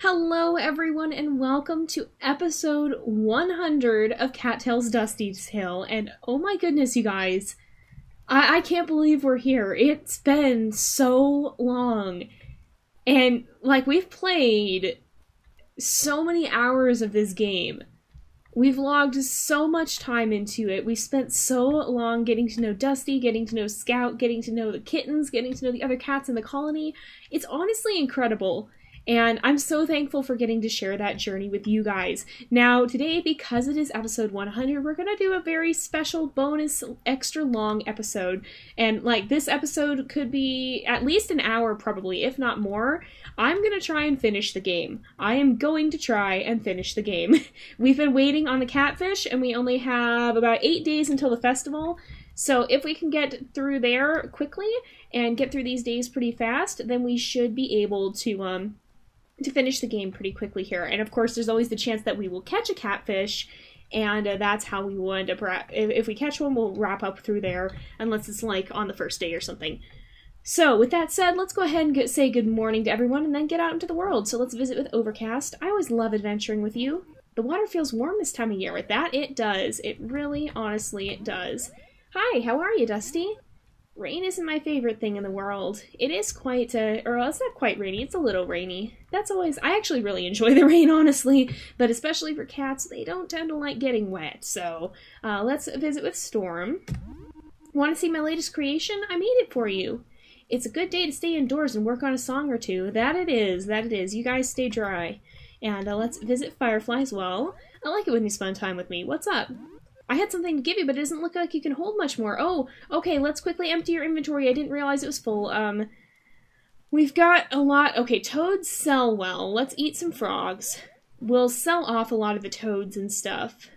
Hello everyone and welcome to episode 100 of Cattails Dusty's Tale, and oh my goodness you guys, I can't believe we're here. It's been so long, and like we've played so many hours of this game. We've logged so much time into it. We spent so long getting to know Dusty, getting to know Scout, getting to know the kittens, getting to know the other cats in the colony. It's honestly incredible. And I'm so thankful for getting to share that journey with you guys. Now, today, because it is episode 100, we're going to do a very special bonus, extra long episode. And, like, this episode could be at least an hour, probably, if not more. I'm going to try and finish the game. I am going to try and finish the game. We've been waiting on the catfish, and we only have about 8 days until the festival. So if we can get through there quickly and get through these days pretty fast, then we should be able to finish the game pretty quickly here. And of course, there's always the chance that we will catch a catfish, and that's how we will end up, if we catch one, we'll wrap up through there, unless it's like on the first day or something. So with that said, let's go ahead and say good morning to everyone, and then get out into the world. So let's visit with Overcast. I always love adventuring with you. The water feels warm this time of year. With that, it does. It really, honestly, it does. Hi, how are you, Dusty? Rain isn't my favorite thing in the world. It is quite, or it's not quite rainy, it's a little rainy. That's always, I actually really enjoy the rain, honestly, but especially for cats, they don't tend to like getting wet. So, let's visit with Storm. Want to see my latest creation? I made it for you. It's a good day to stay indoors and work on a song or two. That it is, that it is. You guys stay dry. And let's visit Firefly as well. I like it when you spend time with me. What's up? I had something to give you, but it doesn't look like you can hold much more. Oh, okay, let's quickly empty your inventory. I didn't realize it was full. We've got a lot. Okay, toads sell well. Let's eat some frogs. We'll sell off a lot of the toads and stuff.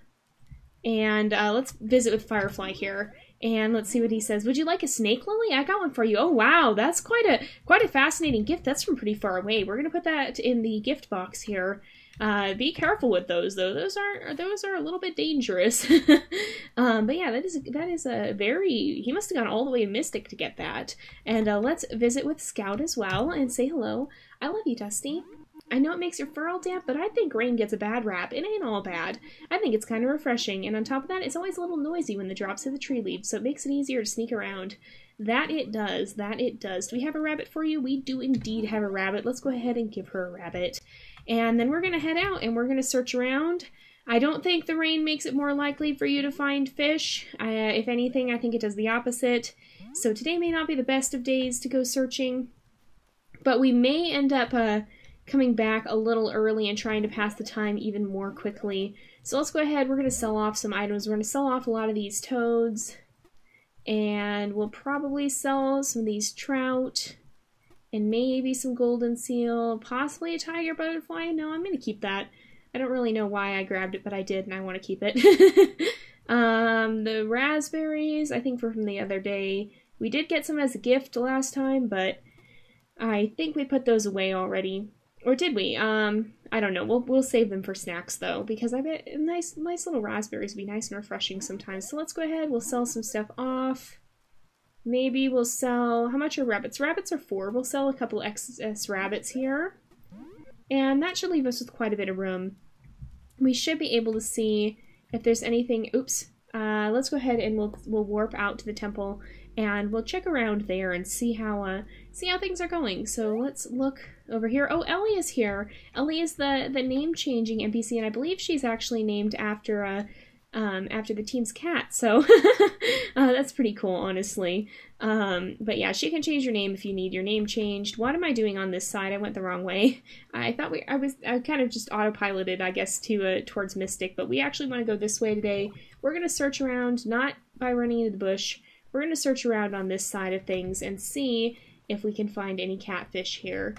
And let's visit with Firefly here. And let's see what he says. Would you like a snake lily? I got one for you. Oh, wow, that's quite a fascinating gift. That's from pretty far away. We're gonna put that in the gift box here. Be careful with those, though. Those are a little bit dangerous. But yeah, that is a very, he must have gone all the way to Mystic to get that. And let's visit with Scout as well and say hello. I love you, Dusty. I know it makes your fur all damp, but I think rain gets a bad rap. It ain't all bad. I think it's kind of refreshing, and on top of that, it's always a little noisy when the drops hit the tree leaves, so it makes it easier to sneak around. That it does, that it does. Do we have a rabbit for you? We do indeed have a rabbit. Let's go ahead and give her a rabbit. And then we're going to head out and we're going to search around. I don't think the rain makes it more likely for you to find fish. If anything, I think it does the opposite. So today may not be the best of days to go searching. But we may end up coming back a little early and trying to pass the time even more quickly. So let's go ahead. We're going to sell off some items. We're going to sell off a lot of these toads. And we'll probably sell some of these trout. And maybe some golden seal, possibly a tiger butterfly. No, I'm going to keep that. I don't really know why I grabbed it, but I did, and I want to keep it. The raspberries, I think were from the other day. We did get some as a gift last time, but I think we put those away already. Or did we? I don't know. We'll save them for snacks, though, because I bet nice little raspberries would be nice and refreshing sometimes. So let's go ahead. We'll sell some stuff off. Maybe we'll sell, how much are rabbits? Rabbits are 4. We'll sell a couple excess rabbits here. And that should leave us with quite a bit of room. We should be able to see if there's anything, oops. Let's go ahead and we'll warp out to the temple and we'll check around there and see how things are going. So let's look over here. Oh, Ellie is here. Ellie is the name-changing NPC, and I believe she's actually named after the team's cat, so that's pretty cool, honestly. But yeah, she can change your name if you need your name changed. What am I doing on this side? I went the wrong way. I thought I kind of just autopiloted, I guess, towards Mystic, but we actually want to go this way today. We're going to search around, not by running into the bush. We're going to search around on this side of things and see if we can find any catfish here.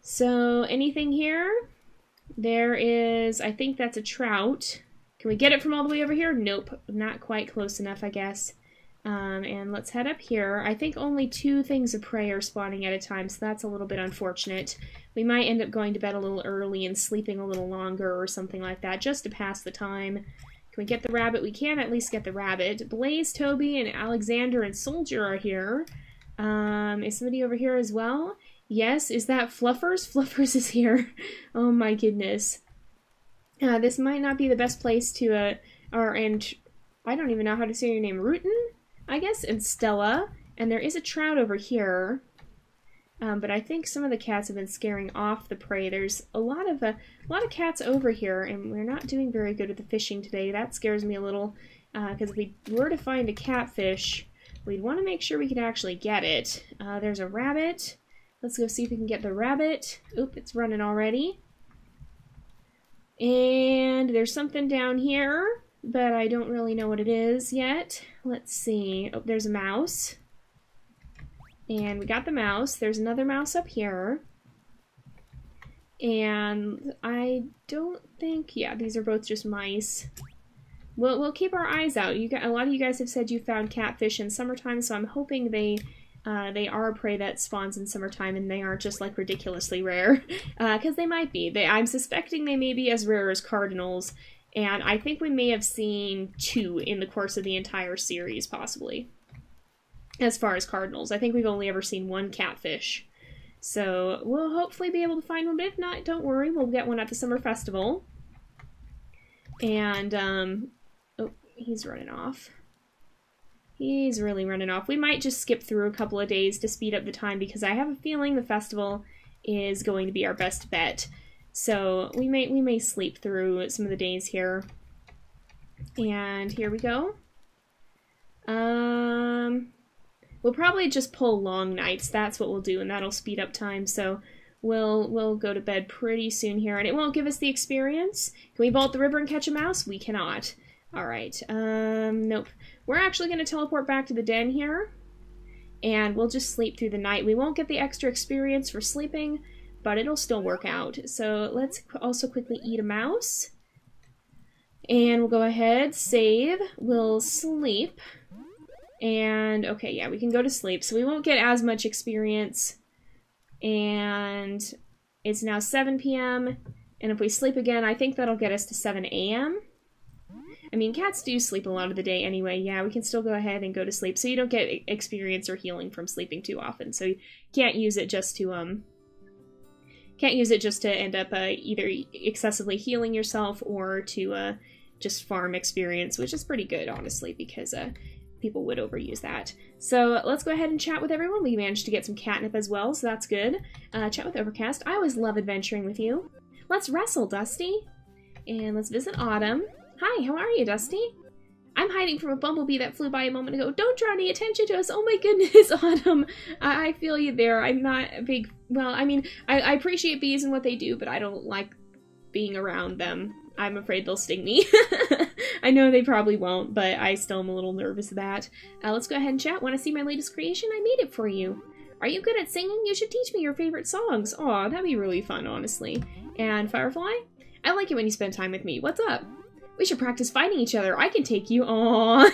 So, anything here? There is, I think that's a trout. Can we get it from all the way over here? Nope, not quite close enough, I guess. And let's head up here. I think only 2 things of prey are spawning at a time, so that's a little bit unfortunate. We might end up going to bed a little early and sleeping a little longer or something like that, just to pass the time. Can we get the rabbit? We can at least get the rabbit. Blaze, Toby, and Alexander and Soldier are here. Is somebody over here as well? Yes, is that Fluffers? Fluffers is here. Oh my goodness. This might not be the best place to, and I don't even know how to say your name. Rootin, I guess, and Stella. And there is a trout over here. But I think some of the cats have been scaring off the prey. There's a lot of cats over here, and we're not doing very good at the fishing today. That scares me a little, because if we were to find a catfish, we'd want to make sure we can actually get it. There's a rabbit. Let's go see if we can get the rabbit. Oop, it's running already. And there's something down here, but I don't really know what it is yet. Let's see. Oh, there's a mouse. And we got the mouse. There's another mouse up here. And I don't think... Yeah, these are both just mice. We'll keep our eyes out. A lot of you guys have said you found catfish in summertime, so I'm hoping they are a prey that spawns in summertime and they aren't just like ridiculously rare. Because they might be. I'm suspecting they may be as rare as cardinals. And I think we may have seen 2 in the course of the entire series, possibly. As far as cardinals. I think we've only ever seen 1 catfish. So we'll hopefully be able to find one, but if not, don't worry, we'll get one at the summer festival. And, oh, he's running off. He's really running off. We might just skip through a couple of days to speed up the time, because I have a feeling the festival is going to be our best bet. So we may sleep through some of the days here. And here we go. We'll probably just pull long nights. That's what we'll do, and that'll speed up time. So we'll go to bed pretty soon here, and it won't give us the experience. Can we vault the river and catch a mouse? We cannot. All right. Nope. We're actually going to teleport back to the den here, and we'll just sleep through the night. We won't get the extra experience for sleeping, but it'll still work out. So let's also quickly eat a mouse, and we'll go ahead, save. We'll sleep. And, okay, yeah, we can go to sleep. So we won't get as much experience. And it's now 7 p.m. And if we sleep again, I think that'll get us to 7 a.m. I mean, cats do sleep a lot of the day anyway. Yeah, we can still go ahead and go to sleep. So you don't get experience or healing from sleeping too often. So you can't use it just to, end up either excessively healing yourself or to just farm experience, which is pretty good, honestly, because people would overuse that. So let's go ahead and chat with everyone. We managed to get some catnip as well, so that's good. Chat with Overcast. I always love adventuring with you. Let's wrestle, Dusty. And let's visit Autumn. Hi, how are you, Dusty? I'm hiding from a bumblebee that flew by a moment ago. Don't draw any attention to us. Oh my goodness, Autumn. I feel you there. I'm not a big... Well, I mean, I appreciate bees and what they do, but I don't like being around them. I'm afraid they'll sting me. I know they probably won't, but I still am a little nervous of that. Let's go ahead and chat. Want to see my latest creation? I made it for you. Are you good at singing? You should teach me your favorite songs. Aw, that'd be really fun, honestly. And Firefly? I like it when you spend time with me. What's up? We should practice fighting each other. I can take you. Aw.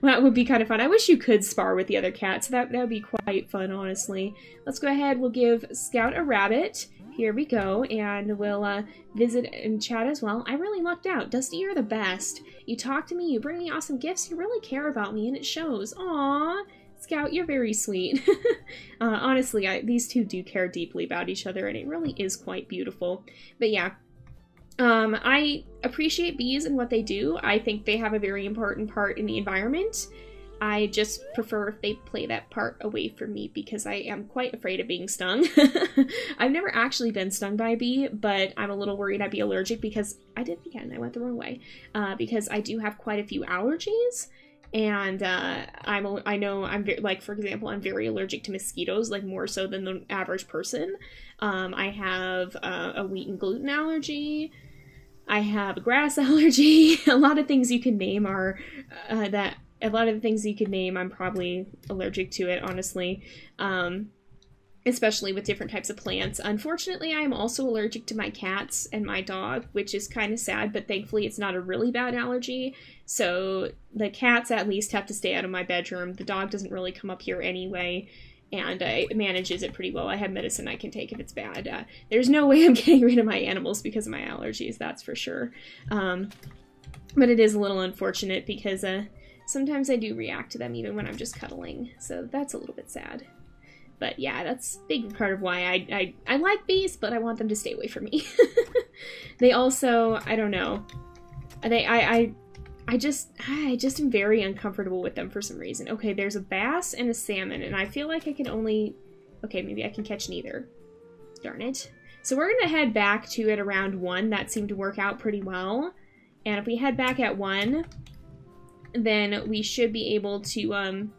That would be kind of fun. I wish you could spar with the other cats. That would be quite fun, honestly. Let's go ahead. We'll give Scout a rabbit. Here we go, and we'll visit and chat as well. I really lucked out. Dusty, you're the best. You talk to me, you bring me awesome gifts, you really care about me, and it shows. Aww. Scout, you're very sweet. Honestly, these two do care deeply about each other, and it really is quite beautiful. But yeah, I appreciate bees and what they do. I think they have a very important part in the environment. I just prefer if they play that part away from me because I am quite afraid of being stung. I've never actually been stung by a bee, but I'm a little worried I'd be allergic because I went the wrong way. Because I do have quite a few allergies, and I know I'm for example, I'm very allergic to mosquitoes, like more so than the average person. I have a wheat and gluten allergy. I have a grass allergy. A lot of things you can name are I'm probably allergic to it, honestly, especially with different types of plants. Unfortunately, I am also allergic to my cats and my dog, which is kind of sad, but thankfully it's not a really bad allergy. So the cats at least have to stay out of my bedroom. The dog doesn't really come up here anyway, and it manages it pretty well. I have medicine I can take if it's bad. There's no way I'm getting rid of my animals because of my allergies, that's for sure. But it is a little unfortunate because sometimes I do react to them even when I'm just cuddling, so that's a little bit sad. But yeah, that's a big part of why I like bees, but I want them to stay away from me. They also, I don't know, I just am very uncomfortable with them for some reason. Okay, there's a bass and a salmon, and I feel like I can only... Okay, maybe I can catch neither. Darn it. So we're gonna head back to at around 1. That seemed to work out pretty well. And if we head back at 1, then we should be able to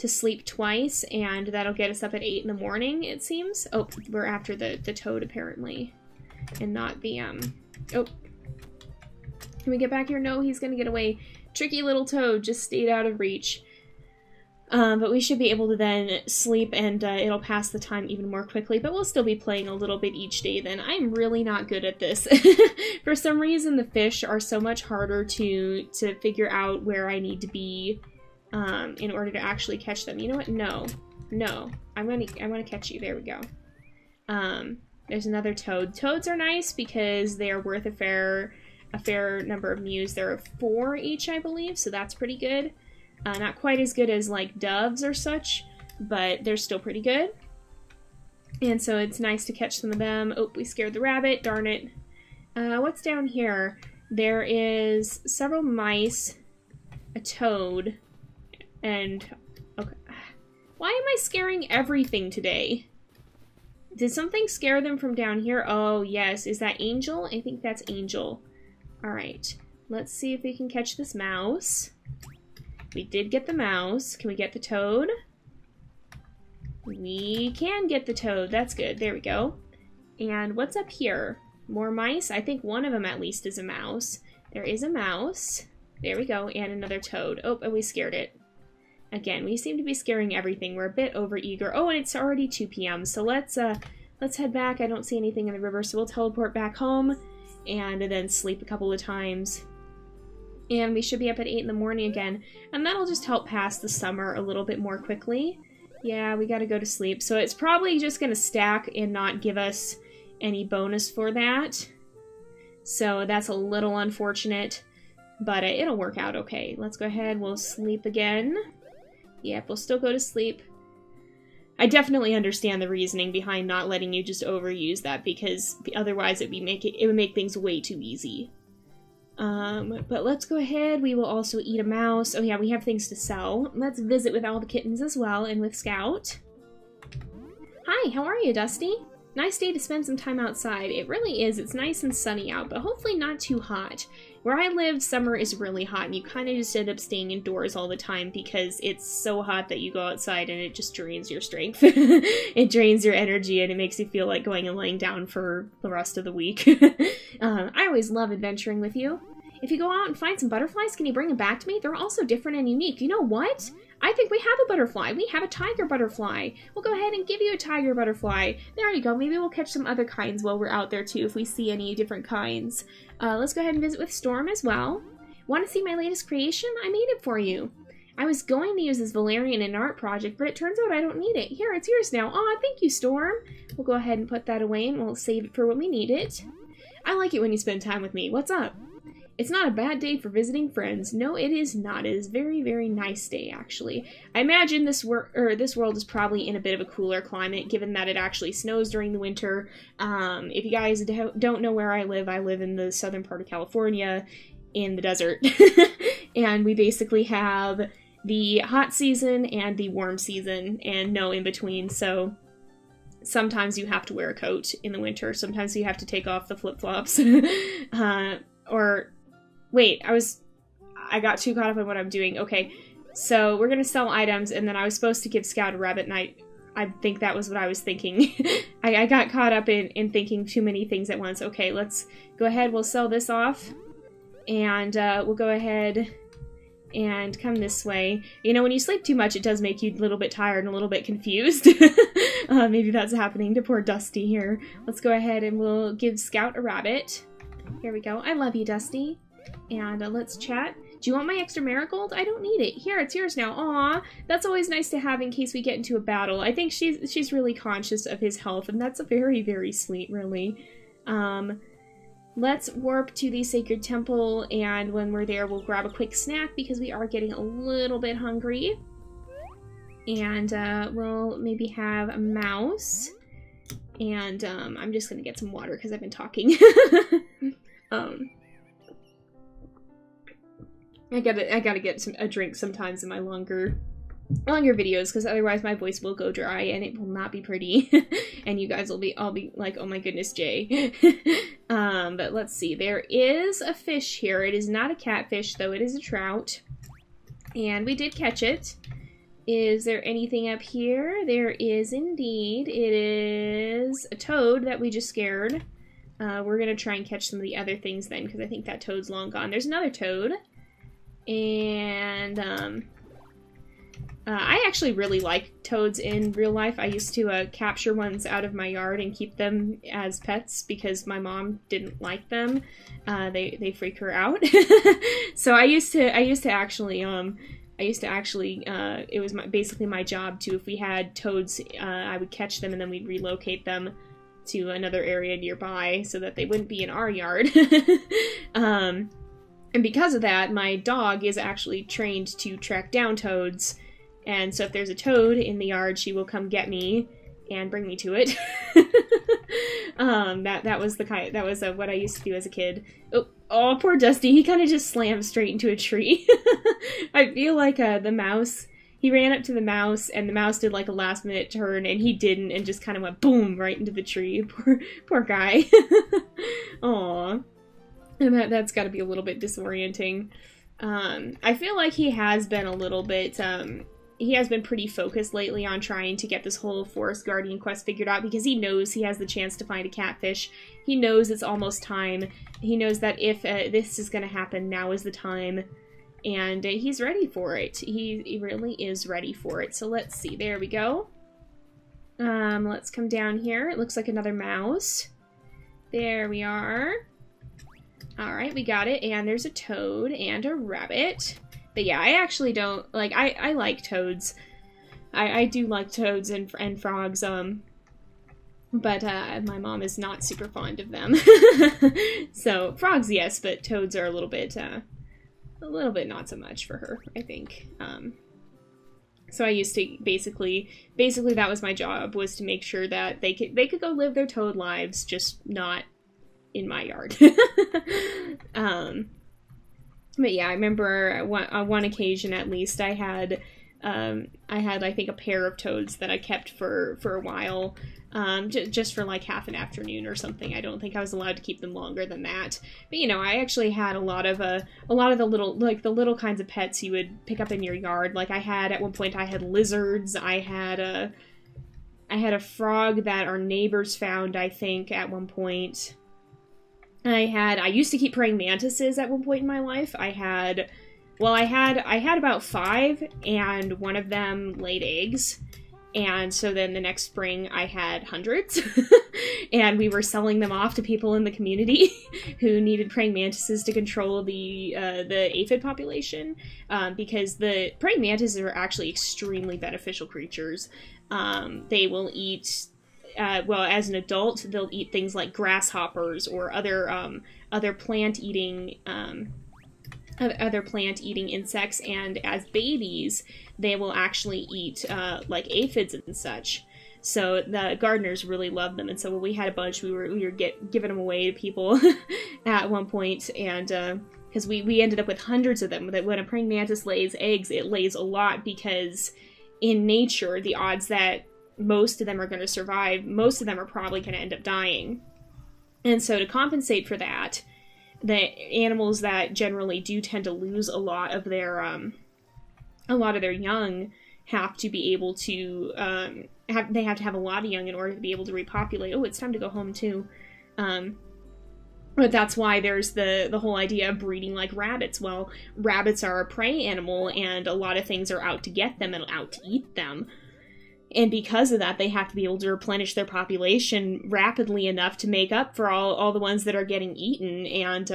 sleep twice, and that'll get us up at 8 in the morning, it seems. Oh, we're after the toad, apparently. And not the, Oh. Can we get back here? No, he's gonna get away. Tricky little toad just stayed out of reach. But we should be able to then sleep, and it'll pass the time even more quickly, but we'll still be playing a little bit each day then. I'm really not good at this. For some reason, the fish are so much harder to figure out where I need to be in order to actually catch them. You know what? No. No. I'm gonna catch you. There we go. There's another toad. Toads are nice because they are worth a fair number of mews. There are 4 each, I believe, so that's pretty good. Not quite as good as, like, doves or such, but they're still pretty good. And so it's nice to catch some of them. Oh, we scared the rabbit. Darn it. What's down here? There is several mice, a toad, and... Okay. Why am I scaring everything today? Did something scare them from down here? Oh, yes. Is that Angel? I think that's Angel. Alright. Let's see if we can catch this mouse. We did get the mouse. Can we get the toad? We can get the toad. That's good. There we go. And what's up here? More mice? I think one of them at least is a mouse. There is a mouse. There we go. And another toad. Oh, and we scared it. Again, we seem to be scaring everything. We're a bit overeager. Oh, and it's already 2 p.m. So let's head back. I don't see anything in the river, so we'll teleport back home and then sleep a couple of times. And we should be up at 8 in the morning again. And that'll just help pass the summer a little bit more quickly. Yeah, we gotta go to sleep. So it's probably just gonna stack and not give us any bonus for that. So that's a little unfortunate. But it'll work out okay. Let's go ahead. We'll sleep again. Yep, we'll still go to sleep. I definitely understand the reasoning behind not letting you just overuse that, because otherwise it would make things way too easy. But let's go ahead. We will also eat a mouse. Oh yeah, we have things to sell. Let's visit with all the kittens as well, and with Scout. Hi, how are you, Dusty? Nice day to spend some time outside. It really is. It's nice and sunny out, but hopefully not too hot. Where I live, summer is really hot, and you kind of just end up staying indoors all the time because it's so hot that you go outside and it just drains your strength. It drains your energy, and it makes you feel like going and laying down for the rest of the week. I always love adventuring with you. If you go out and find some butterflies, can you bring them back to me? They're all so different and unique. You know what? I think we have a butterfly. We have a tiger butterfly. We'll go ahead and give you a tiger butterfly. There you go. Maybe we'll catch some other kinds while we're out there, too, if we see any different kinds. Let's go ahead and visit with Storm as well. Want to see my latest creation? I made it for you. I was going to use this Valerian in an art project, but it turns out I don't need it. Here, it's yours now. Aw, thank you, Storm. We'll go ahead and put that away, and we'll save it for when we need it. I like it when you spend time with me. What's up? It's not a bad day for visiting friends. No, it is not. It is a very, very nice day, actually. I imagine this world is probably in a bit of a cooler climate, given that it actually snows during the winter. If you guys don't know where I live in the southern part of California, in the desert. And we basically have the hot season and the warm season, and no in between, so sometimes you have to wear a coat in the winter. Sometimes you have to take off the flip-flops. Wait, I got too caught up in what I'm doing. Okay, so we're gonna sell items, and then I was supposed to give Scout a rabbit, and I think that was what I was thinking. I got caught up in thinking too many things at once. Okay, let's go ahead, we'll sell this off, and we'll go ahead and come this way. You know, when you sleep too much, it does make you a little bit tired and a little bit confused. Maybe that's happening to poor Dusty here. Let's go ahead and we'll give Scout a rabbit. Here we go. I love you, Dusty. And let's chat. Do you want my extra marigold? I don't need it. Here, it's yours now. Aw, that's always nice to have in case we get into a battle. I think she's really conscious of his health, and that's very, very sweet, really. Let's warp to the Sacred Temple, and when we're there, we'll grab a quick snack because we are getting a little bit hungry. And we'll maybe have a mouse. And I'm just gonna get some water because I've been talking. I gotta get a drink sometimes in my longer videos, because otherwise my voice will go dry and it will not be pretty. And you guys will all be like, oh my goodness, Jay. But let's see, there is a fish here. It is not a catfish though, it is a trout. And we did catch it. Is there anything up here? There is indeed. It is a toad that we just scared. We're gonna try and catch some of the other things then, because I think that toad's long gone. There's another toad. And I actually really like toads in real life. I used to capture ones out of my yard and keep them as pets because my mom didn't like them. They freak her out. So I used to actually it was basically my job to, if we had toads, I would catch them and then we'd relocate them to another area nearby so that they wouldn't be in our yard. And because of that, my dog is actually trained to track down toads. And so if there's a toad in the yard, she will come get me and bring me to it. That was what I used to do as a kid. Oh, poor Dusty. He kind of just slammed straight into a tree. I feel like the mouse, he ran up to the mouse and the mouse did like a last minute turn and he didn't and just kind of went boom right into the tree. Poor guy. Aw. And that's got to be a little bit disorienting. I feel like he has been a little bit, he has been pretty focused lately on trying to get this whole Forest Guardian quest figured out because he knows he has the chance to find a catfish. He knows it's almost time. He knows that if this is going to happen, now is the time. And he's ready for it. He really is ready for it. So let's see. There we go. Let's come down here. It looks like another mouse. There we are. Alright, we got it, and there's a toad and a rabbit. But yeah, I actually don't, like, I like toads. I do like toads and frogs, but my mom is not super fond of them. So, frogs, yes, but toads are a little bit not so much for her, I think. So I used to, basically that was my job, was to make sure that they could go live their toad lives, just not in my yard. But yeah, I remember on one occasion at least I had I think a pair of toads that I kept for a while, just for like half an afternoon or something. I don't think I was allowed to keep them longer than that. But you know, I actually had a lot of the little kinds of pets you would pick up in your yard. Like at one point I had lizards. I had a frog that our neighbors found, I think, at one point. I used to keep praying mantises at one point in my life. I had about 5, and one of them laid eggs. And so then the next spring I had hundreds. And we were selling them off to people in the community who needed praying mantises to control the aphid population. Because the praying mantises are actually extremely beneficial creatures. They will eat... well, as an adult, they'll eat things like grasshoppers or other plant-eating insects, and as babies, they will actually eat like aphids and such. So the gardeners really love them, and so when we had a bunch, we were giving them away to people at one point, and because we ended up with hundreds of them. That when a praying mantis lays eggs, it lays a lot, because in nature, the odds that most of them are going to survive, most of them are probably going to end up dying. And so to compensate for that, the animals that generally do tend to lose a lot of their young have to be able to, they have to have a lot of young in order to be able to repopulate. Oh, it's time to go home too. But that's why there's the whole idea of breeding like rabbits. Well, rabbits are a prey animal, and a lot of things are out to get them and out to eat them. And because of that, they have to be able to replenish their population rapidly enough to make up for all the ones that are getting eaten and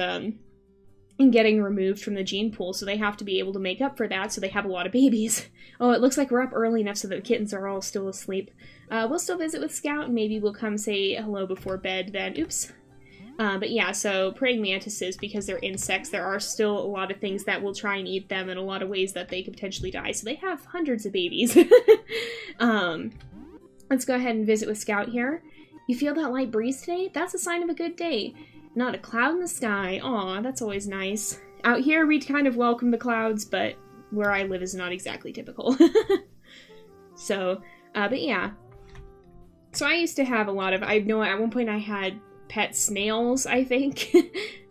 getting removed from the gene pool. So they have to be able to make up for that, so they have a lot of babies. Oh, it looks like we're up early enough so that the kittens are all still asleep. We'll still visit with Scout, and maybe we'll come say hello before bed then. Oops. But yeah, so praying mantises, because they're insects, there are still a lot of things that will try and eat them in a lot of ways that they could potentially die. So they have hundreds of babies. Let's go ahead and visit with Scout here. You feel that light breeze today? That's a sign of a good day. Not a cloud in the sky. Aw, that's always nice. Out here, we kind of welcome the clouds, but where I live is not exactly typical. So, but yeah. So I used to have a lot of, I know at one point I had pet snails, I think.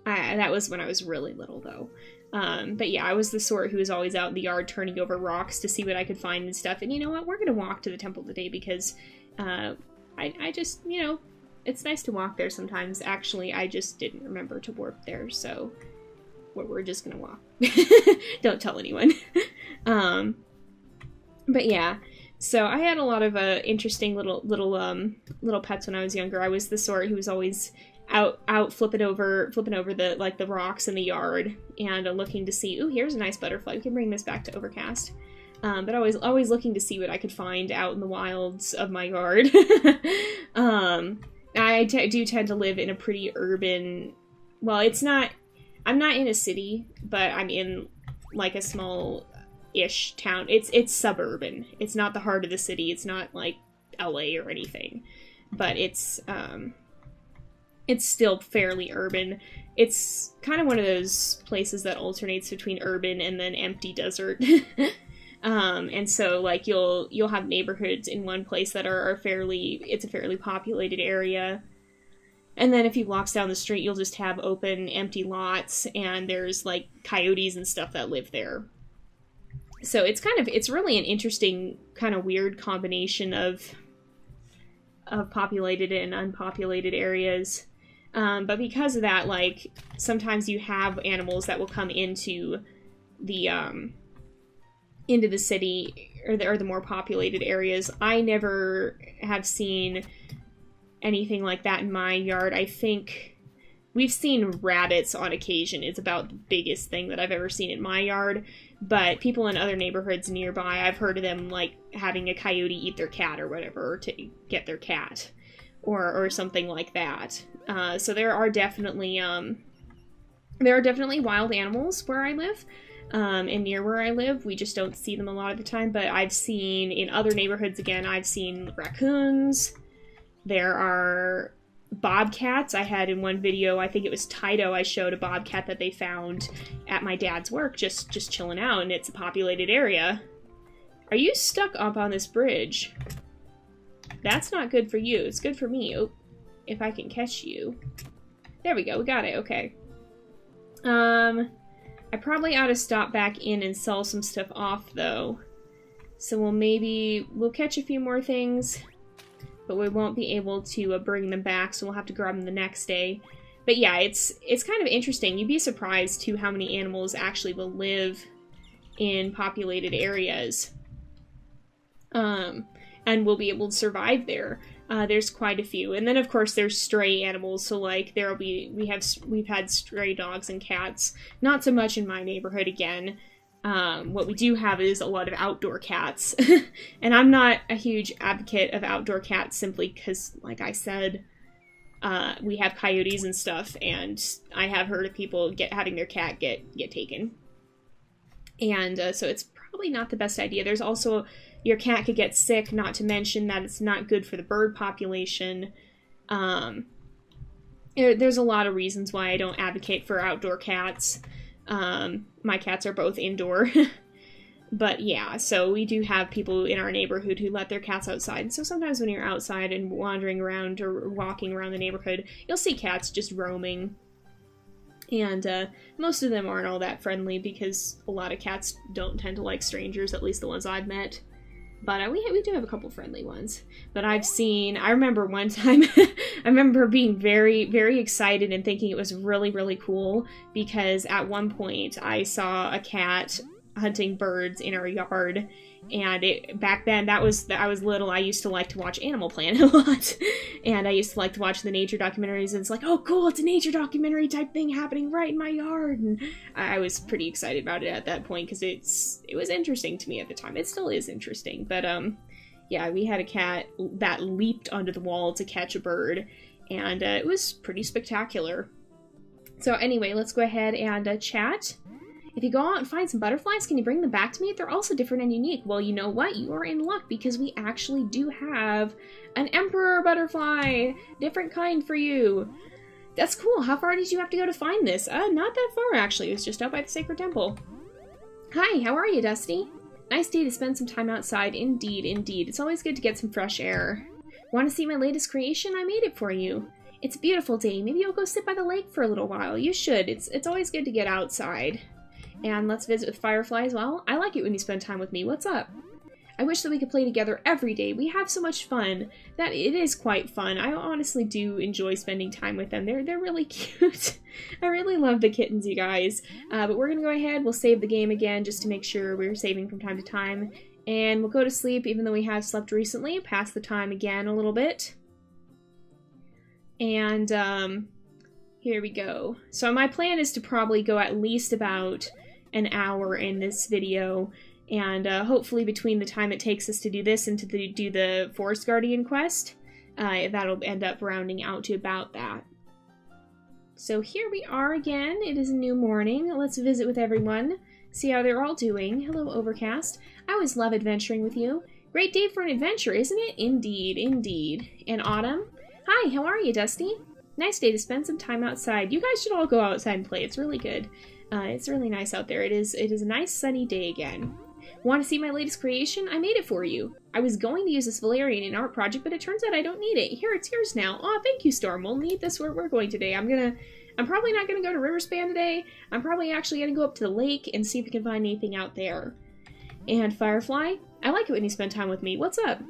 That was when I was really little, though. But yeah, I was the sort who was always out in the yard turning over rocks to see what I could find and stuff. And you know what? We're gonna walk to the temple today because, I just, you know, it's nice to walk there sometimes. Actually, I just didn't remember to warp there, so we're just gonna walk. Don't tell anyone. But yeah. So I had a lot of interesting little pets when I was younger. I was the sort who was always out flipping over the rocks in the yard and looking to see, ooh, here's a nice butterfly. We can bring this back to Overcast. But always looking to see what I could find out in the wilds of my yard. I do tend to live in a pretty urban. Well, I'm not in a city, but I'm in like a small-ish town. It's suburban. It's not the heart of the city. It's not like LA or anything, but it's still fairly urban. It's kind of one of those places that alternates between urban and then empty desert. And so like you'll have neighborhoods in one place that are it's a fairly populated area. And then a few blocks down the street, you'll just have open, empty lots, and there's, like, coyotes and stuff that live there. So it's really an interesting, kind of weird combination of populated and unpopulated areas. But because of that, like, sometimes you have animals that will come into the city, or the more populated areas. I never have seen anything like that in my yard. I think we've seen rabbits on occasion. It's about the biggest thing that I've ever seen in my yard. But people in other neighborhoods nearby, I've heard of them, like, having a coyote eat their cat or whatever to get their cat. Or something like that. So there are definitely wild animals where I live. And near where I live, we just don't see them a lot of the time. But I've seen, in other neighborhoods again, I've seen raccoons. There are bobcats. I had in one video, I think it was Tito, I showed a bobcat that they found at my dad's work, just chilling out, and it's a populated area. Are you stuck up on this bridge? That's not good for you. It's good for me. Oh, if I can catch you. There we go. We got it. Okay. I probably ought to stop back in and sell some stuff off, though. So we'll catch a few more things, but we won't be able to bring them back, so we'll have to grab them the next day. But yeah, it's kind of interesting. You'd be surprised, too, how many animals actually will live in populated areas. And will be able to survive there. There's quite a few. And then, of course, there's stray animals, so, like, we've had stray dogs and cats. Not so much in my neighborhood, again. What we do have is a lot of outdoor cats. And I'm not a huge advocate of outdoor cats simply because, like I said, we have coyotes and stuff, and I have heard of people having their cat get taken. And so it's probably not the best idea. There's also, your cat could get sick, not to mention that it's not good for the bird population. There's a lot of reasons why I don't advocate for outdoor cats. My cats are both indoor. But yeah, so we do have people in our neighborhood who let their cats outside. So sometimes when you're outside and wandering around or walking around the neighborhood, you'll see cats just roaming. And most of them aren't all that friendly because a lot of cats don't tend to like strangers, at least the ones I've met. But we do have a couple friendly ones. But I remember one time, I remember being very, very excited and thinking it was really, really cool because at one point I saw a cat hunting birds in our yard, and back then I was little. I used to like to watch Animal Planet a lot, and I used to like to watch the nature documentaries, and it's like, oh cool, it's a nature documentary type thing happening right in my yard, and I was pretty excited about it at that point because it was interesting to me at the time. It still is interesting, but yeah, we had a cat that leaped onto the wall to catch a bird, and it was pretty spectacular. So anyway, let's go ahead and chat. If you go out and find some butterflies, can you bring them back to me? They're also different and unique. Well, you know what? You are in luck because we actually do have an emperor butterfly. Different kind for you. That's cool. How far did you have to go to find this? Not that far, actually. It was just out by the Sacred Temple. Hi, how are you, Dusty? Nice day to spend some time outside. Indeed, indeed. It's always good to get some fresh air. Want to see my latest creation? I made it for you. It's a beautiful day. Maybe you'll go sit by the lake for a little while. You should. It's always good to get outside. And let's visit with Firefly as well. I like it when you spend time with me. What's up? I wish that we could play together every day. We have so much fun. That it is quite fun. I honestly do enjoy spending time with them. They're really cute. I really love the kittens, you guys. But we're gonna go ahead. We'll save the game again just to make sure we're saving from time to time. And we'll go to sleep, even though we have slept recently. Pass the time again a little bit. And here we go. So my plan is to probably go at least about an hour in this video, and hopefully between the time it takes us to do this and to do the Forest Guardian quest, that'll end up rounding out to about that. So here we are again. It is a new morning. Let's visit with everyone, see how they're all doing. Hello, Overcast. I always love adventuring with you. Great day for an adventure, isn't it? Indeed, indeed. And Autumn? Hi, how are you, Dusty? Nice day to spend some time outside. You guys should all go outside and play. It's really good. It's really nice out there. It is a nice sunny day again. Want to see my latest creation? I made it for you. I was going to use this valerian in art project, but it turns out I don't need it. Here, it's yours now. Aw, thank you, Storm. We'll need this where we're going today. I'm probably not gonna go to Riverspan today. I'm probably actually gonna go up to the lake and see if we can find anything out there. And Firefly, I like it when you spend time with me. What's up?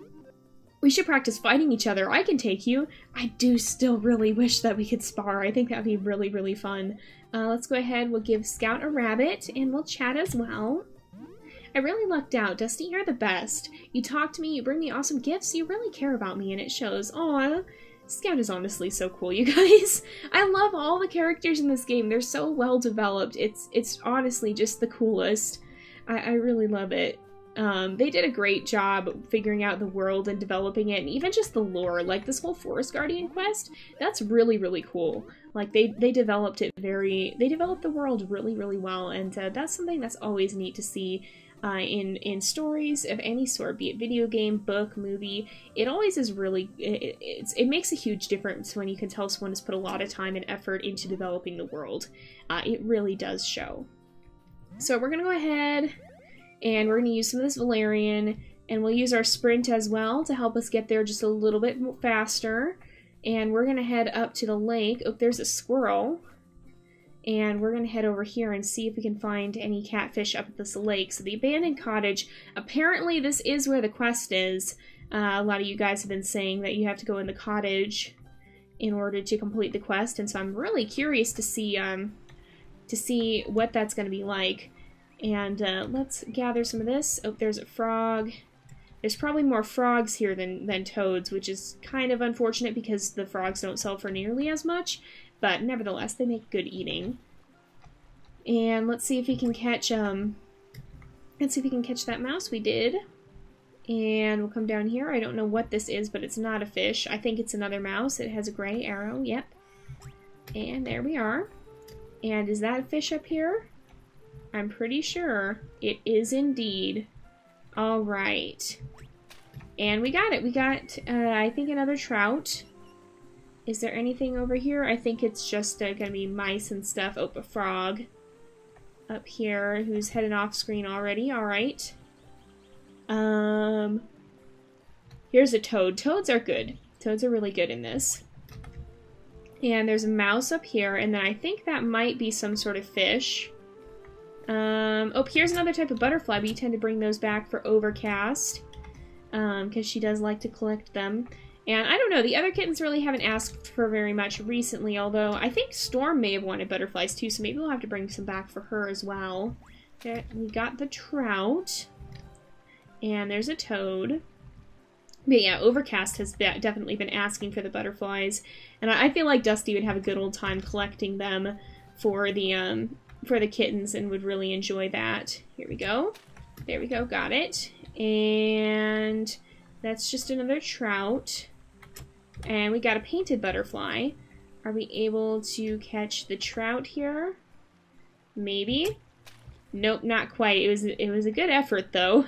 We should practice fighting each other. I can take you. I do still really wish that we could spar. I think that'd be really, really fun. Let's go ahead. We'll give Scout a rabbit, and we'll chat as well. I really lucked out. Dusty, you're the best. You talk to me, you bring me awesome gifts, you really care about me, and it shows. Aw, Scout is honestly so cool, you guys. I love all the characters in this game. They're so well developed. It's honestly just the coolest. I really love it. They did a great job figuring out the world and developing it, and even just the lore. Like, this whole Forest Guardian quest, that's really, really cool. Like, they developed it they developed the world really, really well, and that's something that's always neat to see in stories of any sort, be it video game, book, movie. It always is really, it makes a huge difference when you can tell someone has put a lot of time and effort into developing the world. It really does show. So we're gonna go ahead and we're gonna use some of this valerian, and we'll use our sprint as well to help us get there just a little bit faster. And we're gonna head up to the lake. Oh, there's a squirrel. And we're gonna head over here and see if we can find any catfish up at this lake. So the abandoned cottage, apparently this is where the quest is. A lot of you guys have been saying that you have to go in the cottage in order to complete the quest, and so I'm really curious to see what that's gonna be like. And let's gather some of this. Oh, there's a frog. There's probably more frogs here than toads, which is kind of unfortunate because the frogs don't sell for nearly as much. But nevertheless, they make good eating. And let's see if we can catch that mouse. We did. And we'll come down here. I don't know what this is, but it's not a fish. I think it's another mouse. It has a gray arrow. Yep. And there we are. And is that a fish up here? I'm pretty sure it is indeed. All right. And we got it. We got, I think, another trout. Is there anything over here? I think it's just gonna be mice and stuff. Oh, a frog up here who's headed off screen already. All right. Here's a toad. Toads are good. Toads are really good in this. And there's a mouse up here, and then I think that might be some sort of fish. Oh, here's another type of butterfly. We tend to bring those back for Overcast, because she does like to collect them. And I don't know, the other kittens really haven't asked for very much recently, although I think Storm may have wanted butterflies too, so maybe we'll have to bring some back for her as well. There, we got the trout, and there's a toad. But yeah, Overcast has definitely been asking for the butterflies, and I feel like Dusty would have a good old time collecting them for the kittens and would really enjoy that. Here we go. There we go, got it. And that's just another trout. And we got a painted butterfly. Are we able to catch the trout here? Maybe. Nope, not quite. It was a good effort, though.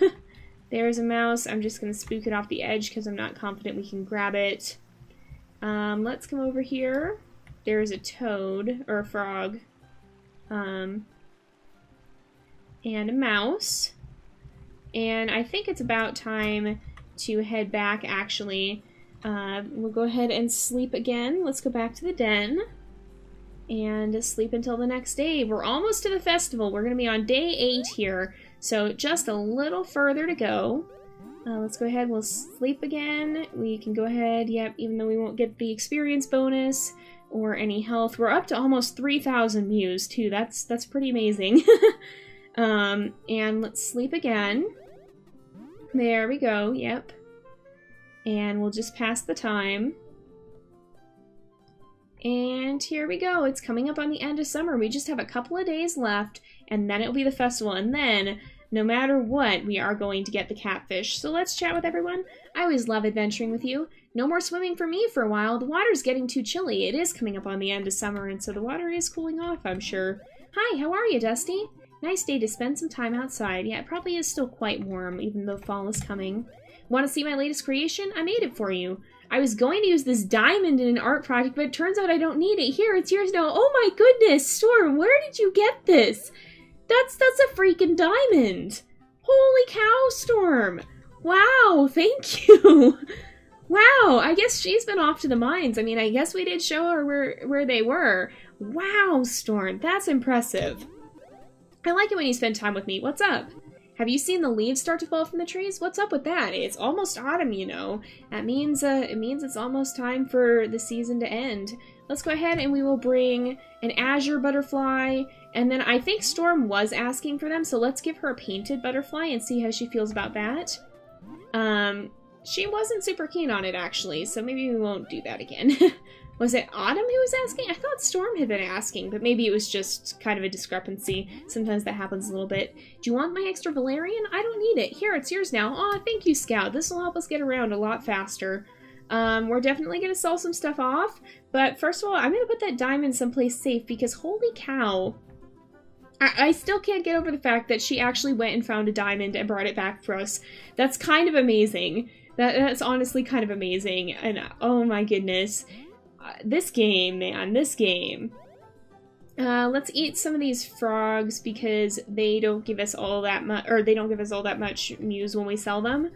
There's a mouse. I'm just going to spook it off the edge because I'm not confident we can grab it. Let's come over here. There's a toad, or a frog. And a mouse. And I think it's about time to head back, actually. We'll go ahead and sleep again. Let's go back to the den. And sleep until the next day. We're almost to the festival. We're going to be on day 8 here. So just a little further to go. Let's go ahead. We'll sleep again. We can go ahead. Yep, even though we won't get the experience bonus or any health. We're up to almost 3,000 Mews, too. That's pretty amazing. And let's sleep again. There we go. Yep. And we'll just pass the time. And here we go. It's coming up on the end of summer. We just have a couple of days left, and then it'll be the festival. And then, no matter what, we are going to get the catfish. So let's chat with everyone. I always love adventuring with you. No more swimming for me for a while. The water's getting too chilly. It is coming up on the end of summer, and so the water is cooling off, I'm sure. Hi, how are you, Dusty? Nice day to spend some time outside. Yeah, it probably is still quite warm, even though fall is coming. Want to see my latest creation? I made it for you. I was going to use this diamond in an art project, but it turns out I don't need it. Here, it's yours now. Oh my goodness, Storm, where did you get this? That's a freaking diamond. Holy cow, Storm. Wow, thank you. Wow, I guess she's been off to the mines. I mean, I guess we did show her where they were. Wow, Storm, that's impressive. I like it when you spend time with me. What's up? Have you seen the leaves start to fall from the trees? What's up with that? It's almost autumn, you know. That means it means it's almost time for the season to end. Let's go ahead and we will bring an azure butterfly, and then I think Storm was asking for them, so let's give her a painted butterfly and see how she feels about that. She wasn't super keen on it, actually, so maybe we won't do that again. Was it Autumn who was asking? I thought Storm had been asking, but maybe it was just kind of a discrepancy. Sometimes that happens a little bit. Do you want my extra valerian? I don't need it. Here, it's yours now. Aw, thank you, Scout. This will help us get around a lot faster. We're definitely going to sell some stuff off, but first of all, I'm going to put that diamond someplace safe because holy cow. I still can't get over the fact that she actually went and found a diamond and brought it back for us. That's kind of amazing. That's honestly kind of amazing, and oh my goodness. This game, man, this game. Let's eat some of these frogs because they don't give us all that much, or they don't give us all that much Mews when we sell them.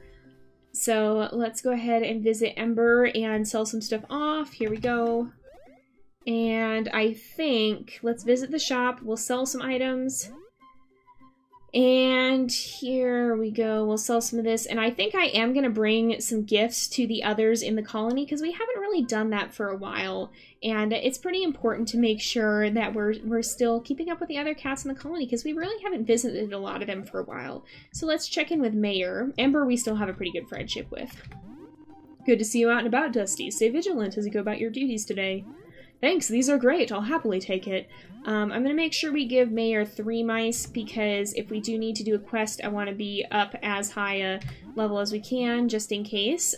So let's go ahead and visit Ember and sell some stuff off. Here we go. And I think, let's visit the shop. We'll sell some items. And here we go. We'll sell some of this. And I think I am going to bring some gifts to the others in the colony because we haven't really done that for a while. And it's pretty important to make sure that we're still keeping up with the other cats in the colony because we really haven't visited a lot of them for a while. So let's check in with Mayor. Ember we still have a pretty good friendship with. Good to see you out and about, Dusty. Stay vigilant as you go about your duties today. Thanks, these are great. I'll happily take it. I'm going to make sure we give Mayor 3 mice because if we do need to do a quest, I want to be up as high a level as we can, just in case.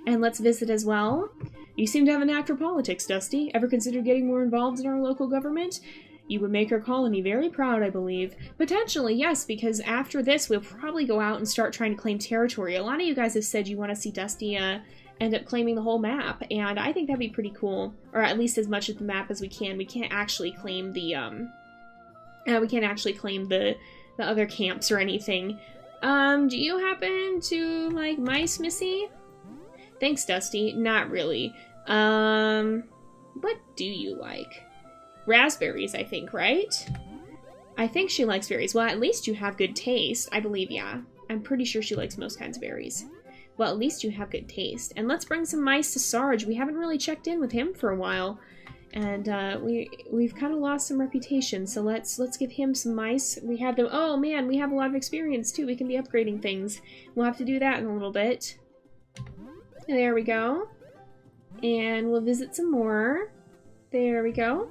And let's visit as well. You seem to have a knack for politics, Dusty. Ever considered getting more involved in our local government? You would make our colony very proud, I believe. Potentially, yes, because after this, we'll probably go out and start trying to claim territory. A lot of you guys have said you want to see Dusty end up claiming the whole map, and I think that'd be pretty cool, or at least as much of the map as we can. We can't actually claim the the other camps or anything. Do you happen to like mice, Missy? Thanks, Dusty. Not really. What do you like? Raspberries, I think, right? I think she likes berries. Well, at least you have good taste. I believe, yeah. I'm pretty sure she likes most kinds of berries. Well, at least you have good taste. And let's bring some mice to Sarge. We haven't really checked in with him for a while. And we've kind of lost some reputation, so let's give him some mice. We have them. Oh man, we have a lot of experience too. We can be upgrading things. We'll have to do that in a little bit. There we go. And we'll visit some more. There we go.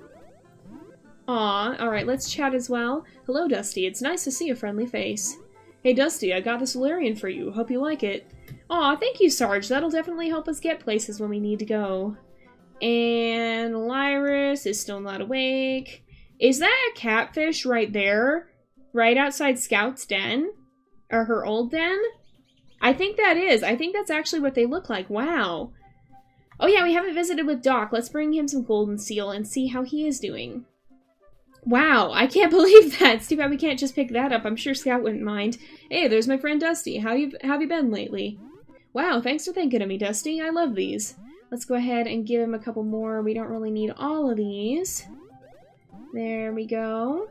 Aw, alright, let's chat as well. Hello, Dusty. It's nice to see a friendly face. Hey, Dusty, I got this valerian for you. Hope you like it. Aw, thank you, Sarge. That'll definitely help us get places when we need to go. And Lyris is still not awake. Is that a catfish right there? Right outside Scout's den? Or her old den? I think that is. I think that's actually what they look like. Wow. Oh yeah, we haven't visited with Doc. Let's bring him some golden seal and see how he is doing. Wow, I can't believe that. It's too bad we can't just pick that up. I'm sure Scout wouldn't mind. Hey, there's my friend Dusty. How have you been lately? Wow, thanks for thinking of me, Dusty. I love these. Let's go ahead and give him a couple more. We don't really need all of these. There we go.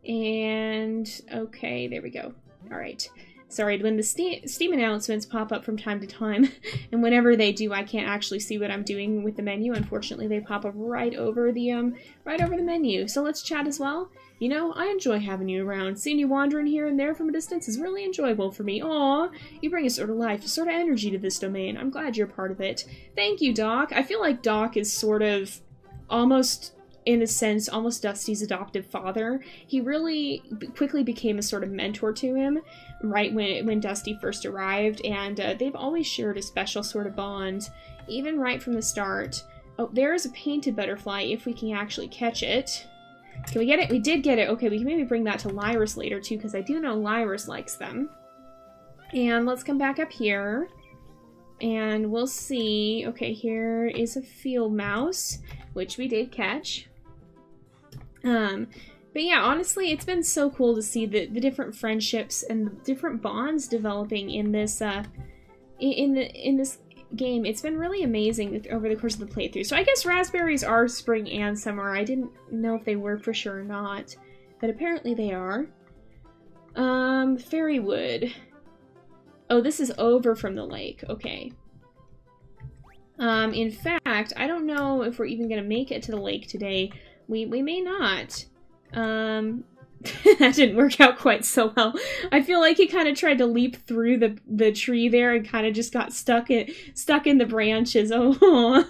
And, okay, there we go. Alright. Sorry, when the Steam announcements pop up from time to time, and whenever they do, I can't actually see what I'm doing with the menu. Unfortunately, they pop up right over the menu. So let's chat as well. You know, I enjoy having you around. Seeing you wandering here and there from a distance is really enjoyable for me. Aw, you bring a sort of life, a sort of energy to this domain. I'm glad you're part of it. Thank you, Doc. I feel like Doc is sort of almost, in a sense, almost Dusty's adoptive father. He really quickly became a sort of mentor to him right when Dusty first arrived, and they've always shared a special sort of bond, even right from the start. Oh, there is a painted butterfly, if we can actually catch it. Can we get it? We did get it. Okay, we can maybe bring that to Lyris later, too, because I do know Lyris likes them. And let's come back up here, and we'll see. Okay, here is a field mouse, which we did catch. But yeah, honestly, it's been so cool to see the different friendships and the different bonds developing in this in this game. It's been really amazing over the course of the playthrough. So I guess raspberries are spring and summer. I didn't know if they were for sure or not, but apparently they are. Fairywood. Oh, this is over from the lake. Okay. In fact, I don't know if we're even gonna make it to the lake today. We may not. That didn't work out quite so well. I feel like he kind of tried to leap through the tree there and kind of just got stuck in the branches. Oh,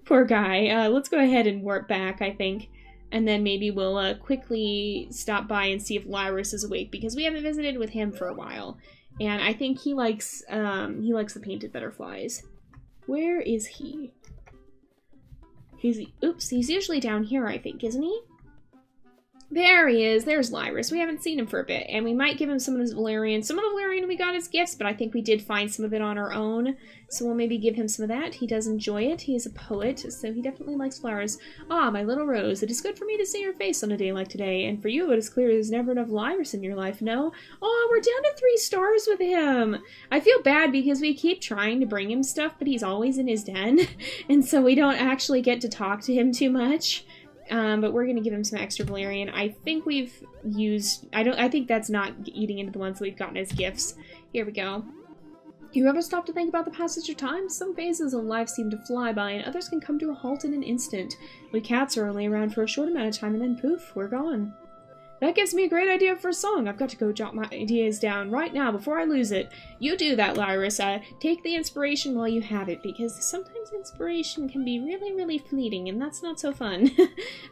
poor guy. Let's go ahead and warp back, I think. And then maybe we'll quickly stop by and see if Lyris is awake, because we haven't visited with him for a while. And I think he likes the painted butterflies. Where is he? Oops, he's usually down here, I think, isn't he? There he is. There's Lyris. We haven't seen him for a bit, and we might give him some of this valerian. Some of the valerian we got as gifts, but I think we did find some of it on our own, so we'll maybe give him some of that. He does enjoy it. He is a poet, so he definitely likes flowers. Ah, my little rose, it is good for me to see your face on a day like today, and for you it is clear there's never enough Lyris in your life, no? Oh, we're down to 3 stars with him! I feel bad because we keep trying to bring him stuff, but he's always in his den, and so we don't actually get to talk to him too much. But we're gonna give him some extra valerian. I think we've used... I think that's not eating into the ones that we've gotten as gifts. Here we go. You ever stop to think about the passage of time? Some phases of life seem to fly by, and others can come to a halt in an instant. We cats are only around for a short amount of time, and then poof, we're gone. That gives me a great idea for a song. I've got to go jot my ideas down right now before I lose it. You do that, Lyris. Take the inspiration while you have it, because sometimes inspiration can be really, really fleeting, and that's not so fun.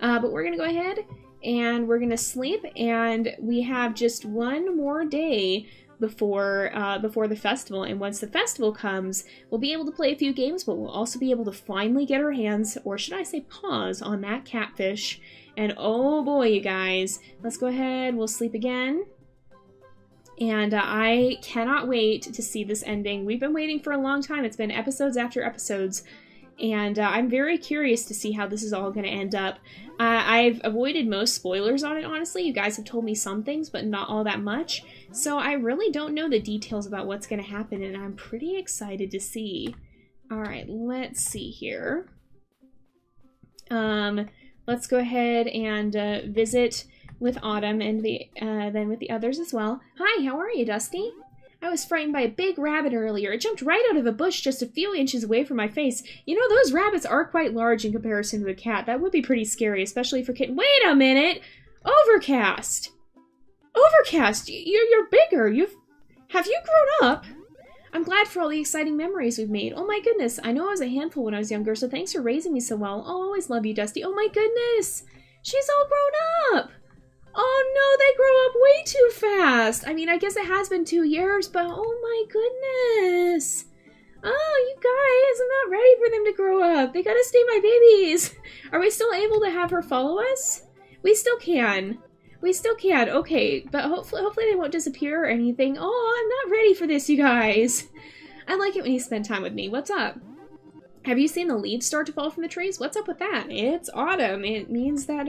But we're gonna go ahead, and we're gonna sleep, and we have just one more day before the festival, and once the festival comes, we'll be able to play a few games, but we'll also be able to finally get our hands, or should I say paws, on that catfish. And oh boy, you guys, let's go ahead, we'll sleep again. And I cannot wait to see this ending. We've been waiting for a long time. It's been episodes after episodes. And I'm very curious to see how this is all going to end up. I've avoided most spoilers on it, honestly. You guys have told me some things, but not all that much. So I really don't know the details about what's going to happen, and I'm pretty excited to see. Alright, let's see here. Let's go ahead and visit with Autumn and then with the others as well. Hi, how are you, Dusty? I was frightened by a big rabbit earlier. It jumped right out of a bush just a few inches away from my face. You know, those rabbits are quite large in comparison to a cat. That would be pretty scary, especially for kitten. Wait a minute! Overcast! Overcast! You're bigger! Have you grown up? I'm glad for all the exciting memories we've made. Oh my goodness, I know I was a handful when I was younger, so thanks for raising me so well. I'll always love you, Dusty. Oh my goodness! She's all grown up! Oh no, they grow up way too fast! I mean, I guess it has been 2 years, but oh my goodness! Oh, you guys, I'm not ready for them to grow up. They gotta stay my babies. Are we still able to have her follow us? We still can. We still can. Okay, but hopefully they won't disappear or anything. Oh, I'm not ready for this, you guys. I like it when you spend time with me. What's up? Have you seen the leaves start to fall from the trees? What's up with that? It's autumn. It means that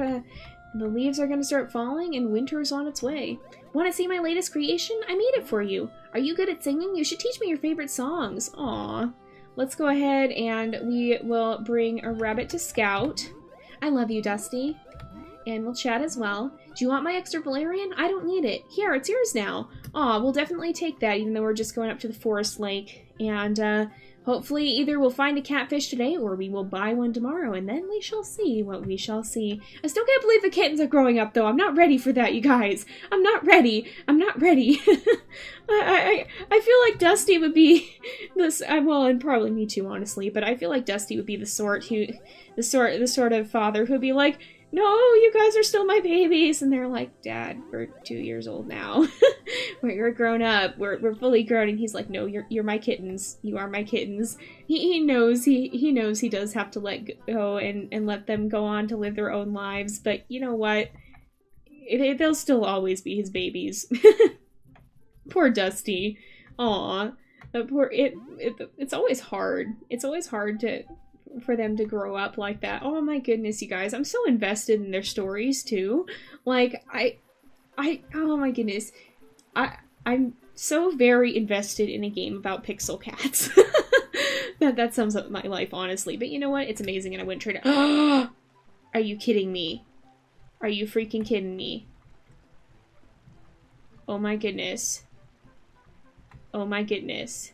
the leaves are going to start falling and winter's on its way. Want to see my latest creation? I made it for you. Are you good at singing? You should teach me your favorite songs. Aw. Let's go ahead and we will bring a rabbit to scout. I love you, Dusty. And we'll chat as well. Do you want my extra valerian? I don't need it. Here, it's yours now. Aw, we'll definitely take that, even though we're just going up to the forest lake. And, hopefully either we'll find a catfish today or we will buy one tomorrow, and then we shall see what we shall see. I still can't believe the kittens are growing up, though. I'm not ready for that, you guys. I'm not ready. I'm not ready. I feel like Dusty would be this, well, and probably me too, honestly, but I feel like Dusty would be the sort of father who'd be like, no, you guys are still my babies. And they're like, Dad, we're 2 years old now. We're grown up. We're fully grown. And he's like, no, you're my kittens. You are my kittens. He knows he does have to let go and let them go on to live their own lives. But you know what? They'll still always be his babies. Poor Dusty. Aw. It's always hard. It's always hard for them to grow up like that. Oh my goodness, you guys. I'm so invested in their stories too. Like, oh my goodness. I'm so very invested in a game about pixel cats. that sums up my life, honestly. But you know what? It's amazing and I wouldn't trade it. Are you kidding me? Are you freaking kidding me? Oh my goodness. Oh my goodness.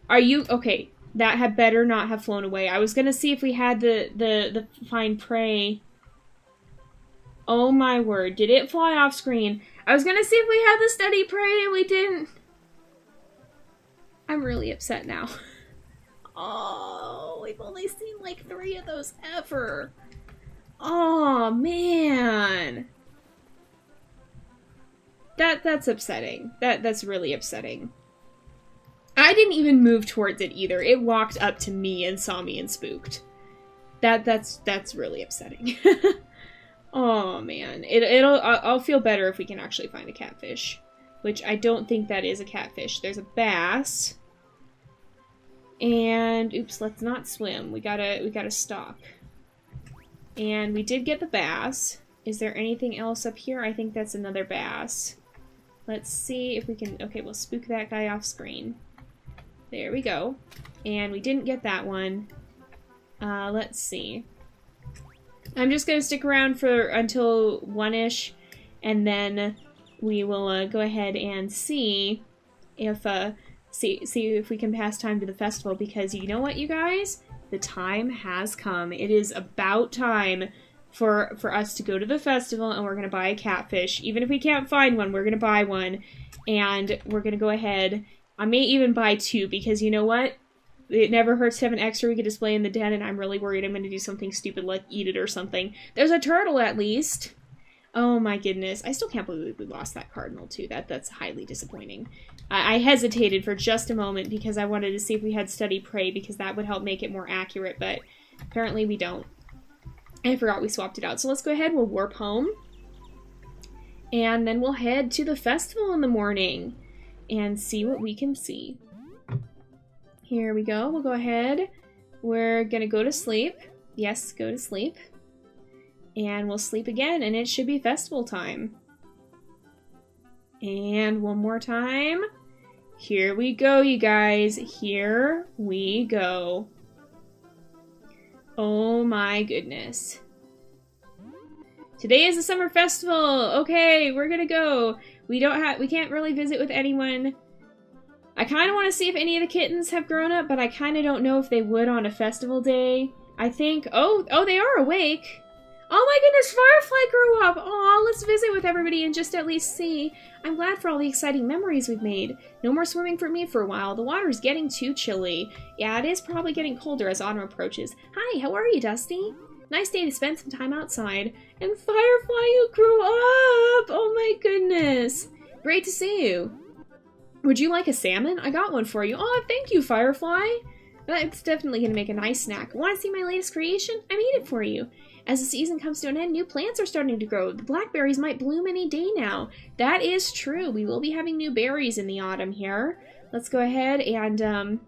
Are you... Okay. That had better not have flown away. I was gonna see if we had the find prey. Oh my word. Did it fly off screen? I was gonna see if we had the study prey and we didn't. I'm really upset now. Oh, we've only seen like 3 of those ever. Oh man. That's upsetting. That's really upsetting. I didn't even move towards it either. It walked up to me and saw me and spooked. That's really upsetting. Oh man, I'll feel better if we can actually find a catfish, which I don't think that is a catfish. There's a bass, and oops, let's not swim. We gotta stop. And we did get the bass. Is there anything else up here? I think that's another bass. Let's see if we can. Okay, we'll spook that guy off screen. There we go. And we didn't get that one. Let's see. I'm just gonna stick around for until 1-ish, and then we will go ahead and see if we can pass time to the festival, because you know what, you guys? The time has come. It is about time for us to go to the festival, and we're gonna buy a catfish. Even if we can't find one, we're gonna buy one, and we're gonna go ahead. I may even buy 2, because you know what? It never hurts to have an extra we could display in the den, and I'm really worried I'm going to do something stupid like eat it or something. There's a turtle, at least. Oh my goodness. I still can't believe we lost that cardinal, too. That's highly disappointing. I hesitated for just a moment because I wanted to see if we had study prey, because that would help make it more accurate, but apparently we don't. I forgot we swapped it out. So let's go ahead. We'll warp home. And then we'll head to the festival in the morning and see what we can see. Here we go. We'll go ahead. We're gonna go to sleep. Yes, go to sleep. And we'll sleep again, and it should be festival time. And one more time. Here we go, you guys. Here we go. Oh my goodness. Today is the summer festival. Okay, we're gonna go. We can't really visit with anyone. I kind of want to see if any of the kittens have grown up, but I kind of don't know if they would on a festival day. I think, oh, they are awake. Oh my goodness, Firefly grew up. Aw, let's visit with everybody and just at least see. I'm glad for all the exciting memories we've made. No more swimming for me for a while. The water's getting too chilly. Yeah, it is probably getting colder as autumn approaches. Hi, how are you, Dusty? Nice day to spend some time outside. And Firefly, you grew up! Oh my goodness. Great to see you. Would you like a salmon? I got one for you. Oh, thank you, Firefly. That's definitely going to make a nice snack. Want to see my latest creation? I made it for you. As the season comes to an end, new plants are starting to grow. The blackberries might bloom any day now. That is true. We will be having new berries in the autumn here. Let's go ahead and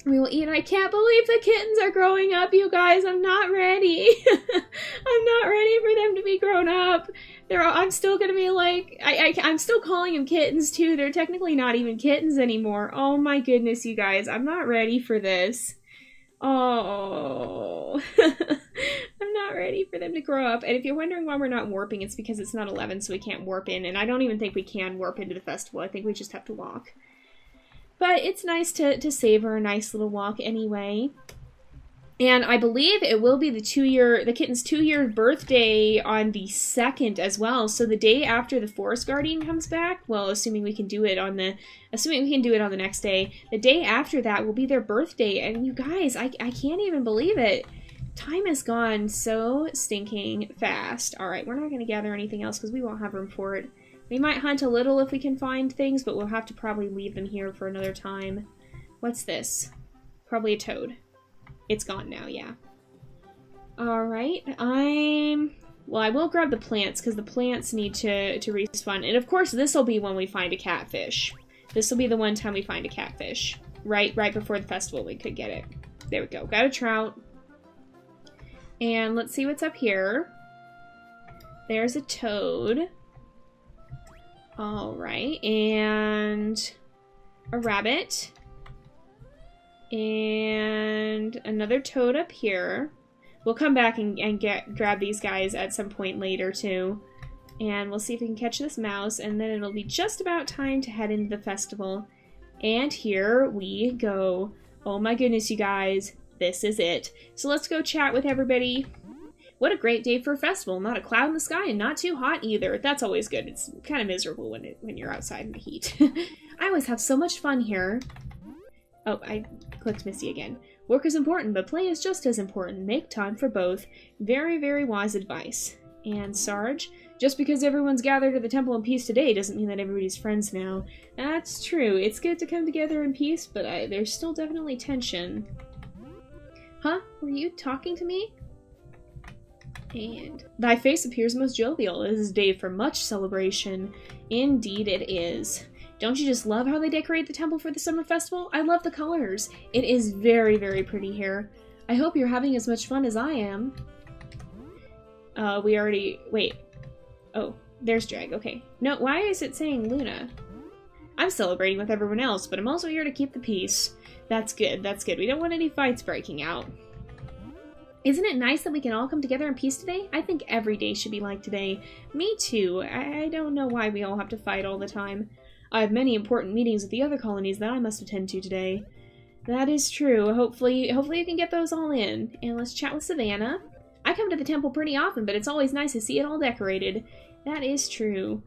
we will eat. I can't believe the kittens are growing up, you guys. I'm not ready. I'm not ready for them to be grown up. I'm still gonna be like, I'm still calling them kittens too. They're technically not even kittens anymore. Oh my goodness, you guys. I'm not ready for this. Oh. I'm not ready for them to grow up. And if you're wondering why we're not warping, it's because it's not 11, so we can't warp in. And I don't even think we can warp into the festival. I think we just have to walk. But it's nice to savor a nice little walk anyway. And I believe it will be the kitten's 2-year birthday on the 2nd as well. So the day after the Forest Guardian comes back, well, assuming we can do it on the next day, the day after that will be their birthday. And you guys, I can't even believe it. Time has gone so stinking fast. All right, we're not going to gather anything else because we won't have room for it. We might hunt a little if we can find things, but we'll have to probably leave them here for another time. What's this? Probably a toad. It's gone now, yeah. Alright, well, I will grab the plants, because the plants need to respawn. And of course, this will be when we find a catfish. This will be the one time we find a catfish. Right before the festival we could get it. There we go. Got a trout. And let's see what's up here. There's a toad. Alright, and a rabbit. And another toad up here. We'll come back and grab these guys at some point later too. And we'll see if we can catch this mouse, and then it'll be just about time to head into the festival. And here we go. Oh my goodness, you guys. This is it. So let's go chat with everybody. What a great day for a festival. Not a cloud in the sky and not too hot either. That's always good. It's kind of miserable when you're outside in the heat. I always have so much fun here. Oh, I clicked Missy again. Work is important, but play is just as important. Make time for both. Very, very wise advice. And Sarge, just because everyone's gathered at the temple in peace today doesn't mean that everybody's friends now. That's true. It's good to come together in peace, but there's still definitely tension. Huh? Were you talking to me? And thy face appears most jovial. It is a day for much celebration. Indeed it is. Don't you just love how they decorate the temple for the summer festival? I love the colors. It is very, very pretty here. I hope you're having as much fun as I am. Wait. Oh, there's Drag. Okay. No, why is it saying Luna? I'm celebrating with everyone else, but I'm also here to keep the peace. That's good. That's good. We don't want any fights breaking out. Isn't it nice that we can all come together in peace today? I think every day should be like today. Me too. I don't know why we all have to fight all the time. I have many important meetings with the other colonies that I must attend to today. That is true. Hopefully you can get those all in. And let's chat with Savannah. I come to the temple pretty often, but it's always nice to see it all decorated. That is true.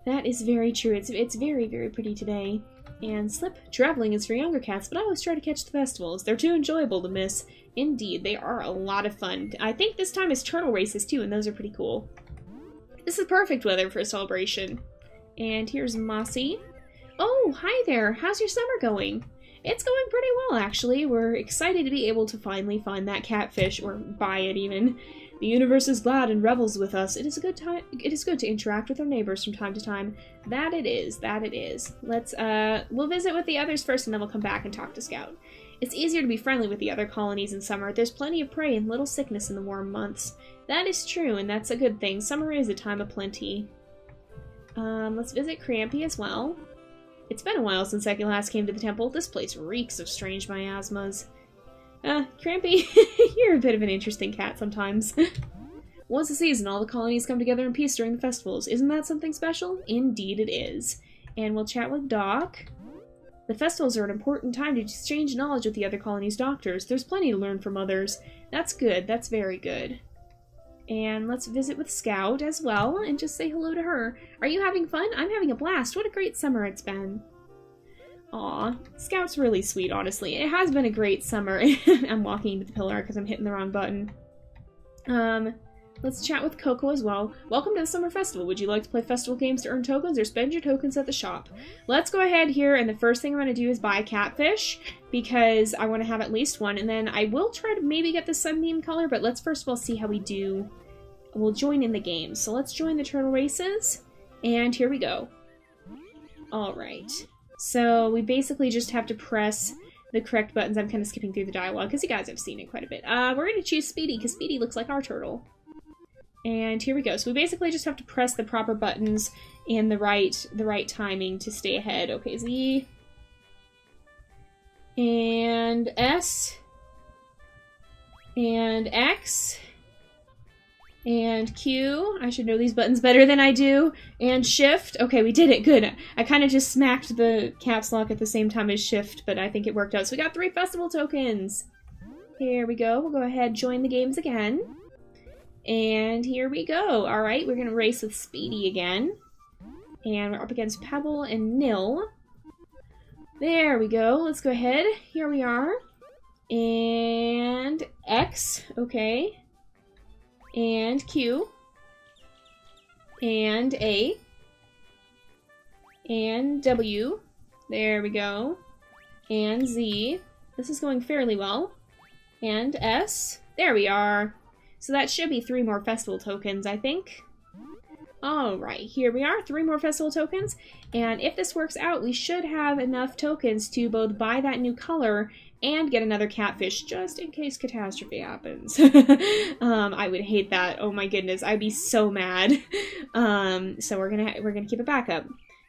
That is very true. It's very, very pretty today. And Slip, traveling is for younger cats, but I always try to catch the festivals. They're too enjoyable to miss. Indeed, they are a lot of fun. I think this time is turtle races too, and those are pretty cool. This is perfect weather for a celebration. And here's Mossy. Oh, hi there. How's your summer going? It's going pretty well, actually. We're excited to be able to finally find that catfish, or buy it even. The universe is glad and revels with us. It is a good time. It is good to interact with our neighbors from time to time. That it is. That it is. Let's we'll visit with the others first, and then we'll come back and talk to Scout. It's easier to be friendly with the other colonies in summer. There's plenty of prey and little sickness in the warm months. That is true, and that's a good thing. Summer is a time of plenty. Let's visit Crampy as well. It's been a while since I last came to the temple. This place reeks of strange miasmas. Crampy, you're a bit of an interesting cat sometimes. Once a season, all the colonies come together in peace during the festivals. Isn't that something special? Indeed it is. And we'll chat with Doc. The festivals are an important time to exchange knowledge with the other colonies' doctors. There's plenty to learn from others. That's good. That's very good. And let's visit with Scout as well and just say hello to her. Are you having fun? I'm having a blast. What a great summer it's been. Aw, Scout's really sweet, honestly. It has been a great summer. I'm walking into the pillar because I'm hitting the wrong button. Let's chat with Coco as well. Welcome to the Summer Festival. Would you like to play festival games to earn tokens or spend your tokens at the shop? Let's go ahead here, and the first thing I'm going to do is buy a catfish because I want to have at least one, and then I will try to maybe get the sunbeam color, but let's first of all see how we do. We'll join in the game. So let's join the turtle races, and here we go. Alright. So we basically just have to press the correct buttons. I'm kind of skipping through the dialogue because you guys have seen it quite a bit. We're going to choose Speedy because Speedy looks like our turtle. And here we go. So we basically just have to press the proper buttons in the right timing to stay ahead. Okay, Z. And S. And X. And Q. I should know these buttons better than I do. And Shift. Okay, we did it. Good. I kind of just smacked the caps lock at the same time as Shift, but I think it worked out. So we got 3 festival tokens. Here we go. We'll go ahead, join the games again. And here we go. Alright, we're going to race with Speedy again. And we're up against Pebble and Nil. There we go. Let's go ahead. Here we are. And X. Okay. And Q. And A. And W. There we go. And Z. This is going fairly well. And S. There we are. So that should be 3 more festival tokens, I think. Alright, here we are, 3 more festival tokens. And if this works out, we should have enough tokens to both buy that new color and get another catfish, just in case catastrophe happens. I would hate that. Oh my goodness, I'd be so mad. So we're gonna keep a backup.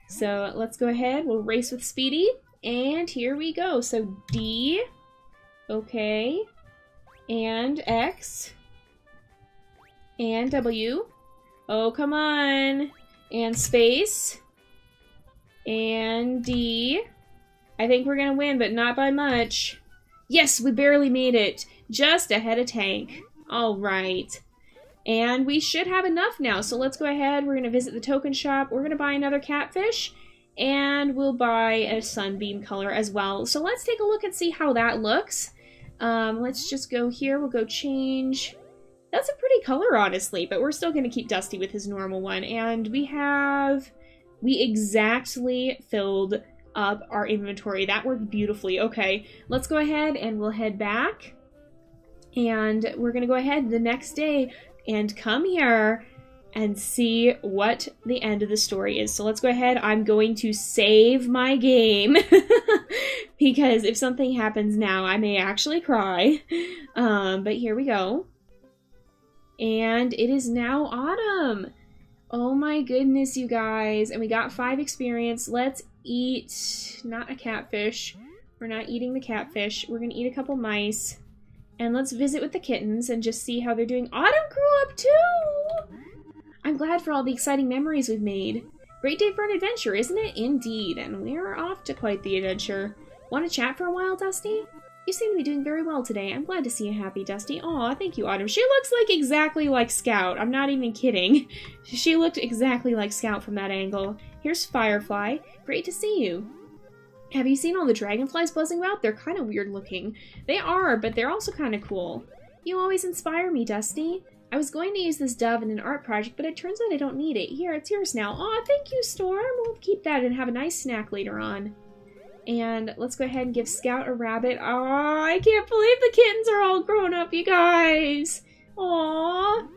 So let's go ahead, we'll race with Speedy. And here we go. So D, okay, and X. And W. Oh, come on. And space. And D. I think we're gonna win, but not by much. Yes, we barely made it. Just ahead of Tank. Alright. And we should have enough now, so let's go ahead. We're gonna visit the token shop. We're gonna buy another catfish. And we'll buy a sunbeam color as well. So let's take a look and see how that looks. Let's just go here. We'll go change... That's a pretty color, honestly, but we're still going to keep Dusty with his normal one. And we exactly filled up our inventory. That worked beautifully. Okay, let's go ahead and we'll head back. And we're going to go ahead the next day and come here and see what the end of the story is. So let's go ahead. I'm going to save my game because if something happens now, I may actually cry. But here we go. And it is now autumn. Oh my goodness, you guys. And we got 5 experience. Let's eat, not a catfish. We're not eating the catfish. We're gonna eat a couple mice. And let's visit with the kittens and just see how they're doing. Autumn grew up too! I'm glad for all the exciting memories we've made. Great day for an adventure, isn't it? Indeed. And we're off to quite the adventure. Want to chat for a while, Dusty? You seem to be doing very well today. I'm glad to see you happy, Dusty. Aw, thank you, Autumn. She looks like exactly like Scout. I'm not even kidding. She looked exactly like Scout from that angle. Here's Firefly. Great to see you. Have you seen all the dragonflies buzzing about? They're kind of weird looking. They are, but they're also kind of cool. You always inspire me, Dusty. I was going to use this dove in an art project, but it turns out I don't need it. Here, it's yours now. Aw, thank you, Storm. We'll keep that and have a nice snack later on. And let's go ahead and give Scout a rabbit. Aw, I can't believe the kittens are all grown up, you guys. Aw.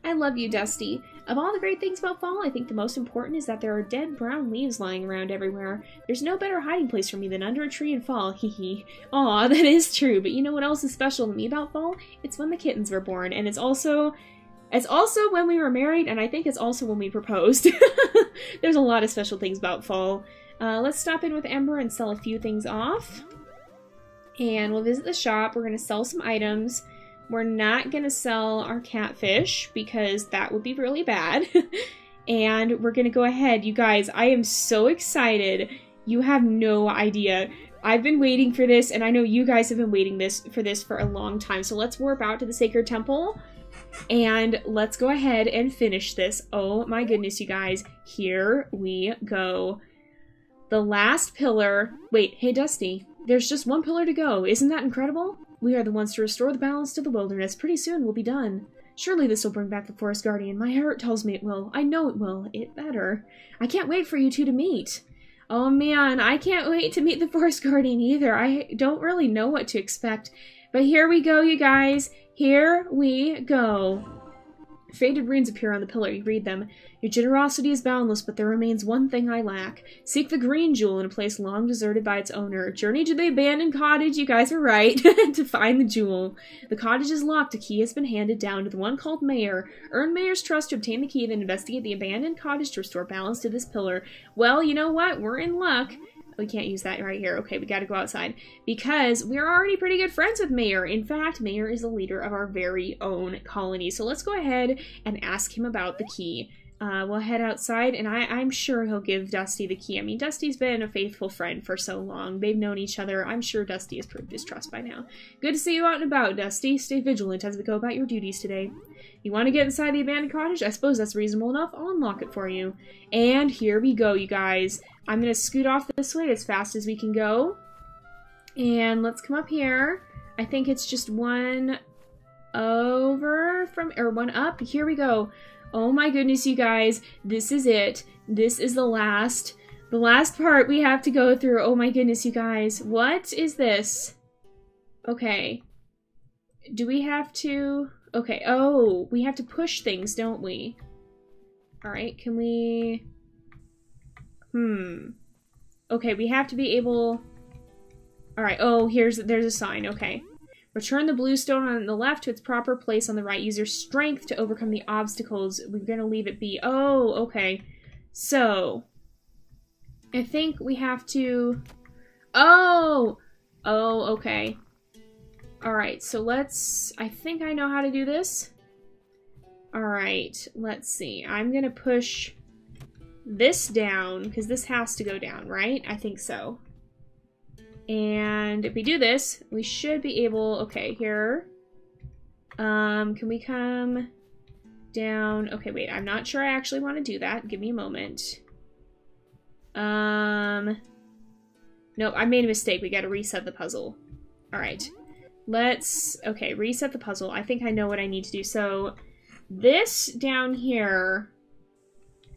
I love you, Dusty. Of all the great things about fall, I think the most important is that there are dead brown leaves lying around everywhere. There's no better hiding place for me than under a tree in fall. Hee. Aw, that is true. But you know what else is special to me about fall? It's when the kittens were born. And it's also when we were married, and I think it's also when we proposed. There's a lot of special things about fall. Let's stop in with Ember and sell a few things off. And we'll visit the shop. We're going to sell some items. We're not going to sell our catfish because that would be really bad. And we're going to go ahead. You guys, I am so excited. You have no idea. I've been waiting for this, and I know you guys have been waiting for this for a long time. So let's warp out to the Sacred Temple. And let's go ahead and finish this. Oh my goodness, you guys. Here we go. The last pillar. Wait, hey Dusty. There's just one pillar to go. Isn't that incredible? We are the ones to restore the balance to the wilderness. Pretty soon we'll be done. Surely this will bring back the Forest Guardian. My heart tells me it will. I know it will. It better. I can't wait for you two to meet. Oh man, I can't wait to meet the Forest Guardian either. I don't really know what to expect. But here we go, you guys. Here we go. Faded runes appear on the pillar. You read them. Your generosity is boundless, but there remains one thing I lack. Seek the green jewel in a place long deserted by its owner. Journey to the abandoned cottage, you guys are right, to find the jewel. The cottage is locked. A key has been handed down to the one called Mayor. Earn Mayor's trust to obtain the key, then investigate the abandoned cottage to restore balance to this pillar. Well, you know what? We're in luck. We can't use that right here. Okay, we gotta go outside. Because we're already pretty good friends with Mayor. In fact, Mayor is the leader of our very own colony. So let's go ahead and ask him about the key. We'll head outside, and I'm sure he'll give Dusty the key. I mean, Dusty's been a faithful friend for so long. They've known each other. I'm sure Dusty has proved his trust by now. Good to see you out and about, Dusty. Stay vigilant as we go about your duties today. You want to get inside the abandoned cottage? I suppose that's reasonable enough. I'll unlock it for you. And here we go, you guys. I'm going to scoot off this way as fast as we can go. And let's come up here. I think it's just one over from, or one up. Here we go. Oh my goodness, you guys. This is it. This is the last part we have to go through. Oh my goodness, you guys. What is this? Okay. Do we have to... Okay, oh, we have to push things, don't we? Alright, can we... Okay, we have to be able... Alright, oh, there's a sign, okay. Return the blue stone on the left to its proper place on the right. Use your strength to overcome the obstacles. We're gonna leave it be. Oh, okay. So, I think we have to... Oh! Oh, okay. Alright, so let's... I think I know how to do this. Alright, let's see. I'm gonna push this down, because this has to go down, right? I think so. And if we do this, we should be able... Okay, here. Can we come down? Okay, wait, I'm not sure I actually want to do that. Give me a moment. Nope, I made a mistake. We gotta reset the puzzle. Alright. Let's, okay, reset the puzzle. I think I know what I need to do. So, this down here,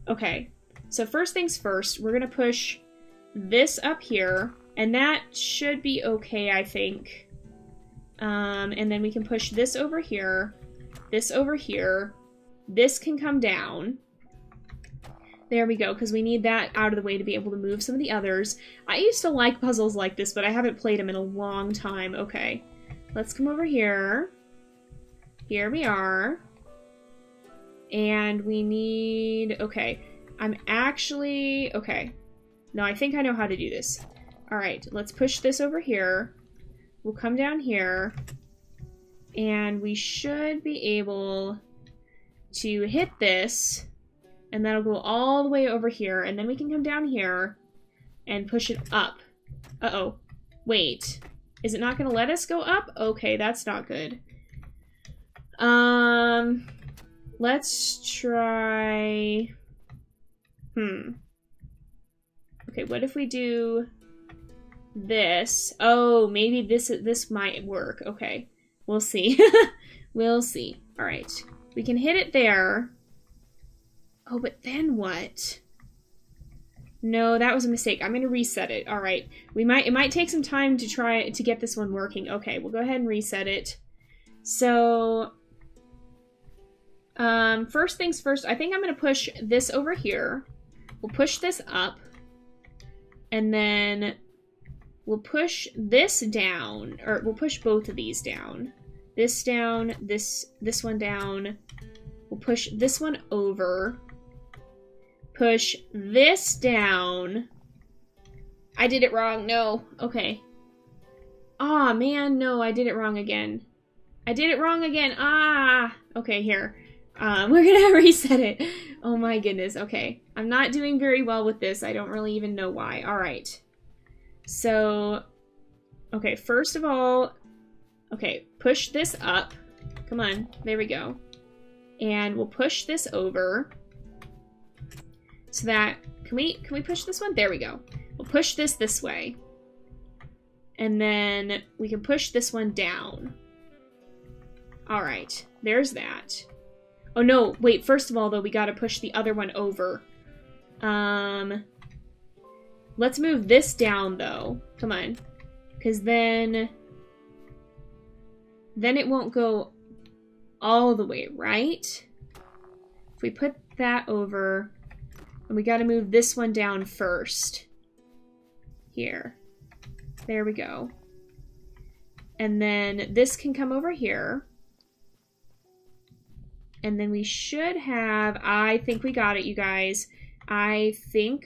okay. So first things first, we're gonna push this up here, and that should be okay, I think. And then we can push this over here, this over here. This can come down. There we go, because we need that out of the way to be able to move some of the others. I used to like puzzles like this, but I haven't played them in a long time. Okay. Let's come over here. Here we are. And we need... Okay. I'm actually... Okay. No, I think I know how to do this. Alright, let's push this over here. We'll come down here. And we should be able to hit this. And that'll go all the way over here. And then we can come down here and push it up. Uh-oh. Wait. Is it not going to let us go up? Okay, that's not good. Let's try... Okay, what if we do this? Oh, maybe this might work. Okay, we'll see. We'll see. All right, we can hit it there. Oh, but then what? No, that was a mistake. I'm going to reset it. All right. It might take some time to try to get this one working. Okay, we'll go ahead and reset it. So, first things first, I think I'm going to push this over here. We'll push this up. And then we'll push this down, or we'll push both of these down. This down, this one down. We'll push this one over. Push this down. I did it wrong. No. Okay. Aw, man. No, I did it wrong again. I did it wrong again. Ah. Okay, here. We're gonna reset it. Oh my goodness. Okay. I'm not doing very well with this. I don't really even know why. Alright. So, okay, first of all, okay, push this up. Come on. There we go. And we'll push this over. So that, can we push this one? There we go. We'll push this way. And then we can push this one down. Alright, there's that. Oh no, wait, first of all though, we gotta push the other one over. Let's move this down though. Come on. Because then it won't go all the way, right? If we put that over, and we gotta move this one down first. Here. There we go. And then this can come over here. And then we should have, I think we got it, you guys. I think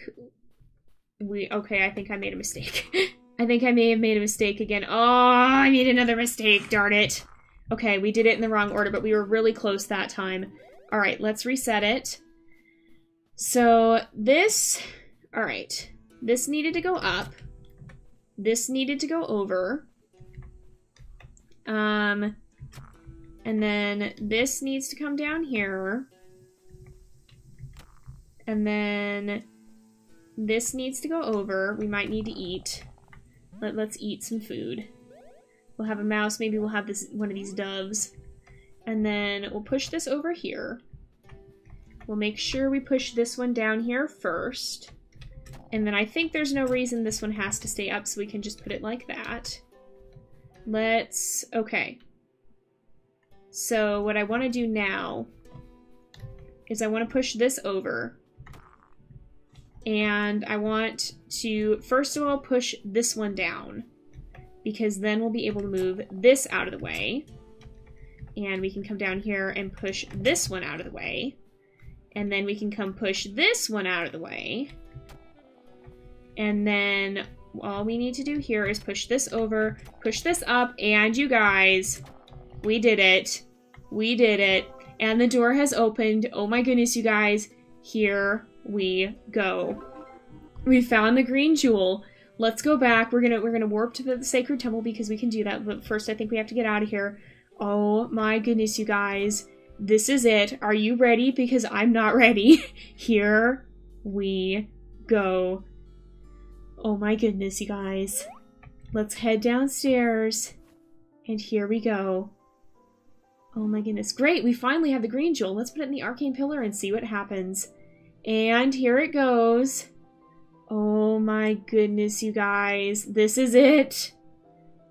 I think I made a mistake. I think I may have made a mistake again. Oh, I made another mistake, darn it. Okay, we did it in the wrong order, but we were really close that time. All right, let's reset it. So this, all right, this needed to go up. This needed to go over. And then this needs to come down here. And then this needs to go over. We might need to eat. Let's eat some food. We'll have a mouse. Maybe we'll have one of these doves. And then we'll push this over here. We'll make sure we push this one down here first. And then I think there's no reason this one has to stay up, so we can just put it like that. Okay. So what I want to do now is I want to push this over. And I want to, first of all, push this one down. Because then we'll be able to move this out of the way. And we can come down here and push this one out of the way. And then we can come push this one out of the way. And then all we need to do here is push this over, push this up, and you guys, we did it. We did it. And the door has opened. Oh my goodness, you guys. Here we go. We found the green jewel. Let's go back. We're gonna warp to the sacred temple because we can do that. But first, I think we have to get out of here. Oh my goodness, you guys. This is it. Are you ready? Because I'm not ready. Here we go. Oh my goodness, you guys. Let's head downstairs. And here we go. Oh my goodness. Great, we finally have the green jewel. Let's put it in the arcane pillar and see what happens. And here it goes. Oh my goodness, you guys. This is it.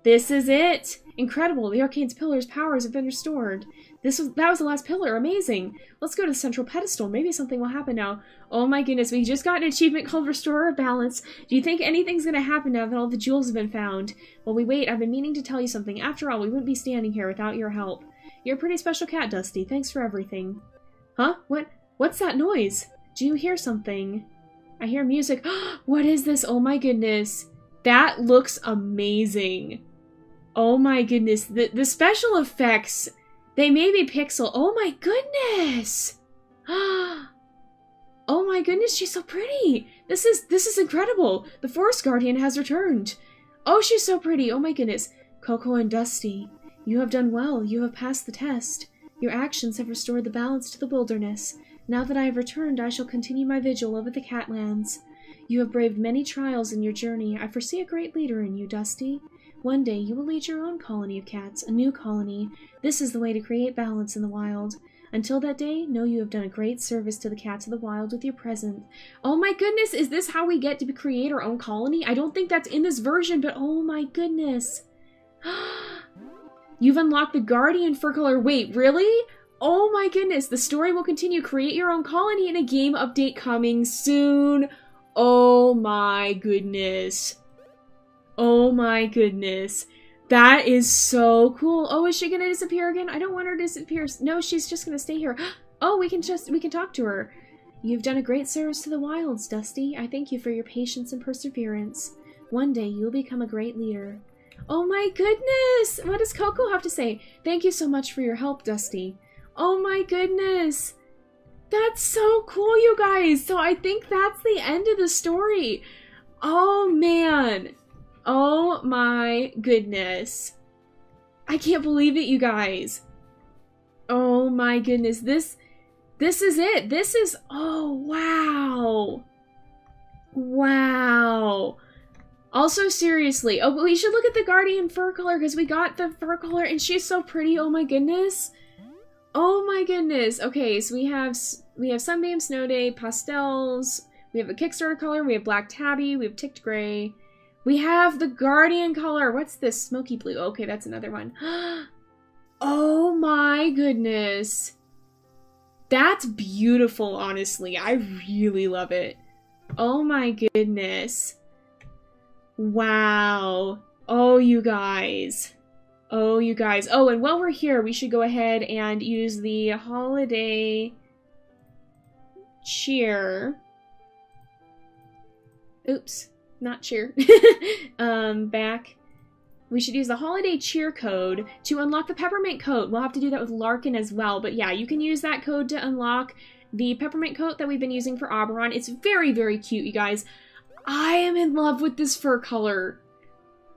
This is it. Incredible. The arcane's pillar's powers have been restored. That was the last pillar. Amazing. Let's go to the central pedestal. Maybe something will happen now. Oh my goodness. We just got an achievement called Restorer of Balance. Do you think anything's going to happen now that all the jewels have been found? While we wait, I've been meaning to tell you something. After all, we wouldn't be standing here without your help. You're a pretty special cat, Dusty. Thanks for everything. Huh? What's that noise? Do you hear something? I hear music. What is this? Oh my goodness. That looks amazing. Oh my goodness. The special effects, they may be pixel. Oh my goodness. Oh my goodness, she's so pretty. This is incredible. The Forest Guardian has returned. Oh, she's so pretty. Oh my goodness. Coco and Dusty, you have done well. You have passed the test. Your actions have restored the balance to the wilderness. Now that I have returned, I shall continue my vigil over the Catlands. You have braved many trials in your journey. I foresee a great leader in you, Dusty. One day you will lead your own colony of cats, a new colony. This is the way to create balance in the wild. Until that day, know you have done a great service to the cats of the wild with your presence. Oh my goodness, is this how we get to create our own colony? I don't think that's in this version, but oh my goodness. You've unlocked the Guardian fur color. Wait, really? Oh my goodness, the story will continue. Create your own colony in a game update coming soon. Oh my goodness. Oh my goodness. That is so cool. Oh, is she gonna disappear again? I don't want her to disappear. No, she's just gonna stay here. Oh, we can talk to her. You've done a great service to the wilds, Dusty. I thank you for your patience and perseverance. One day you'll become a great leader. Oh my goodness! What does Coco have to say? Thank you so much for your help, Dusty. Oh my goodness! That's so cool, you guys! So I think that's the end of the story. Oh man! Oh my goodness. I can't believe it, you guys. Oh my goodness. This is it. This is, oh wow. Wow. Also, seriously. Oh, but we should look at the Guardian fur color because we got the fur color and she's so pretty. Oh my goodness. Oh my goodness. Okay, so we have Sunbeam, Snow Day, Pastels. We have a Kickstarter color. We have Black Tabby. We have Ticked Gray. We have the Guardian color. What's this? Smoky Blue. Okay, that's another one. Oh my goodness. That's beautiful, honestly. I really love it. Oh my goodness. Wow. Oh, you guys. Oh, you guys. Oh, and while we're here, we should go ahead and use the holiday cheer. Oops, not cheer. Back. We should use the holiday cheer code to unlock the Peppermint Coat. We'll have to do that with Larkin as well. But yeah, you can use that code to unlock the Peppermint Coat that we've been using for Oberon. It's very, very cute, you guys. I am in love with this fur color.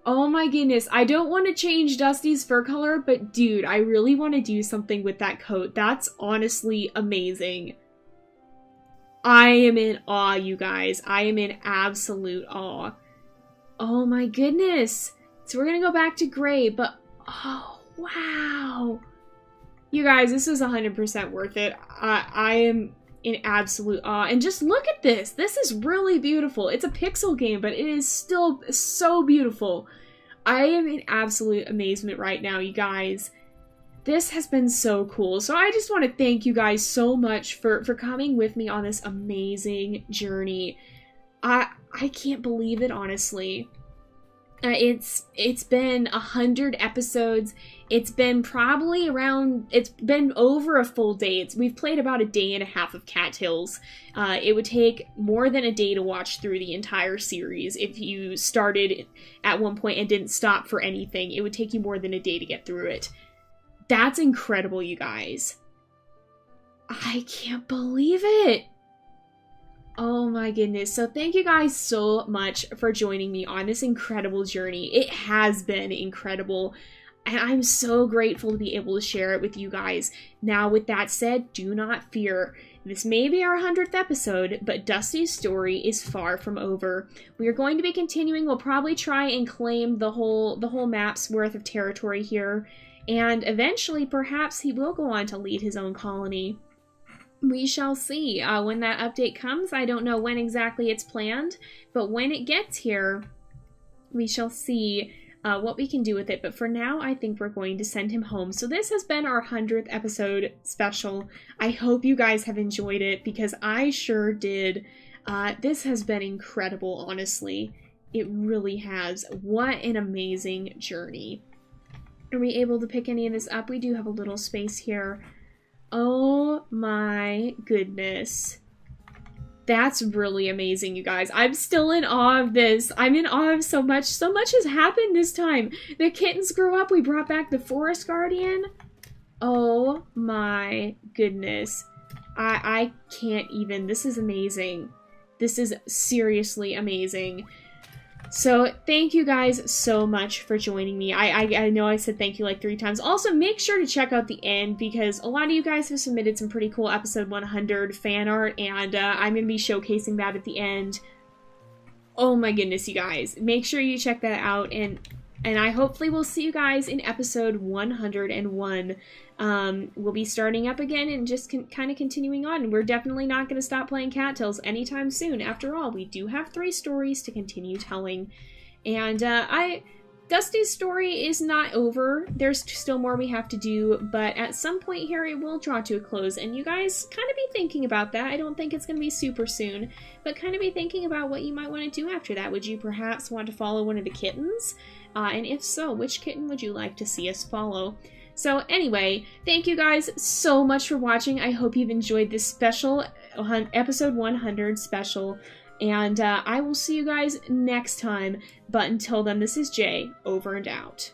Oh my goodness, I don't want to change Dusty's fur color, but dude, I really want to do something with that coat. That's honestly amazing. I am in awe, you guys. I am in absolute awe. Oh my goodness. So we're gonna go back to gray, but oh, wow. You guys, this is 100% worth it. I am in absolute awe. And just look at this. This is really beautiful. It's a pixel game, but it is still so beautiful. I am in absolute amazement right now, you guys. This has been so cool. So I just want to thank you guys so much for coming with me on this amazing journey. I can't believe it, honestly. It's been 100 episodes. It's been probably it's been over a full day. We've played about a day and a half of Cattails. It would take more than a day to watch through the entire series. If you started at one point and didn't stop for anything, it would take you more than a day to get through it. That's incredible, you guys. I can't believe it. Oh my goodness. So thank you guys so much for joining me on this incredible journey. It has been incredible, and I'm so grateful to be able to share it with you guys. Now, with that said, do not fear. This may be our 100th episode, but Dusty's story is far from over. We are going to be continuing. We'll probably try and claim the whole map's worth of territory here, and eventually, perhaps he will go on to lead his own colony. We shall see. When that update comes, I don't know when exactly it's planned, but when it gets here, we shall see what we can do with it. But for now, I think we're going to send him home. So this has been our 100th episode special. I hope you guys have enjoyed it, because I sure did. This has been incredible, honestly. It really has. What an amazing journey. Are we able to pick any of this up? We do have a little space here. Oh my goodness. That's really amazing, you guys. I'm still in awe of this. I'm in awe of so much. So much has happened this time. The kittens grew up. We brought back the Forest Guardian. Oh my goodness. I can't even. This is amazing. This is seriously amazing. So thank you guys so much for joining me. I know I said thank you like 3 times. Also, make sure to check out the end, because a lot of you guys have submitted some pretty cool episode 100 fan art, and I'm going to be showcasing that at the end. Oh my goodness, you guys. Make sure you check that out, and I hopefully will see you guys in episode 101. We'll be starting up again and just kind of continuing on. We're definitely not going to stop playing Cattails anytime soon. After all, we do have 3 stories to continue telling. And Dusty's story is not over. There's still more we have to do, but at some point here it will draw to a close, and you guys kind of be thinking about that. I don't think it's going to be super soon, but kind of be thinking about what you might want to do after that. Would you perhaps want to follow one of the kittens? And if so, which kitten would you like to see us follow? So anyway, thank you guys so much for watching. I hope you've enjoyed this special episode 100 special, and I will see you guys next time. But until then, this is Jay, over and out.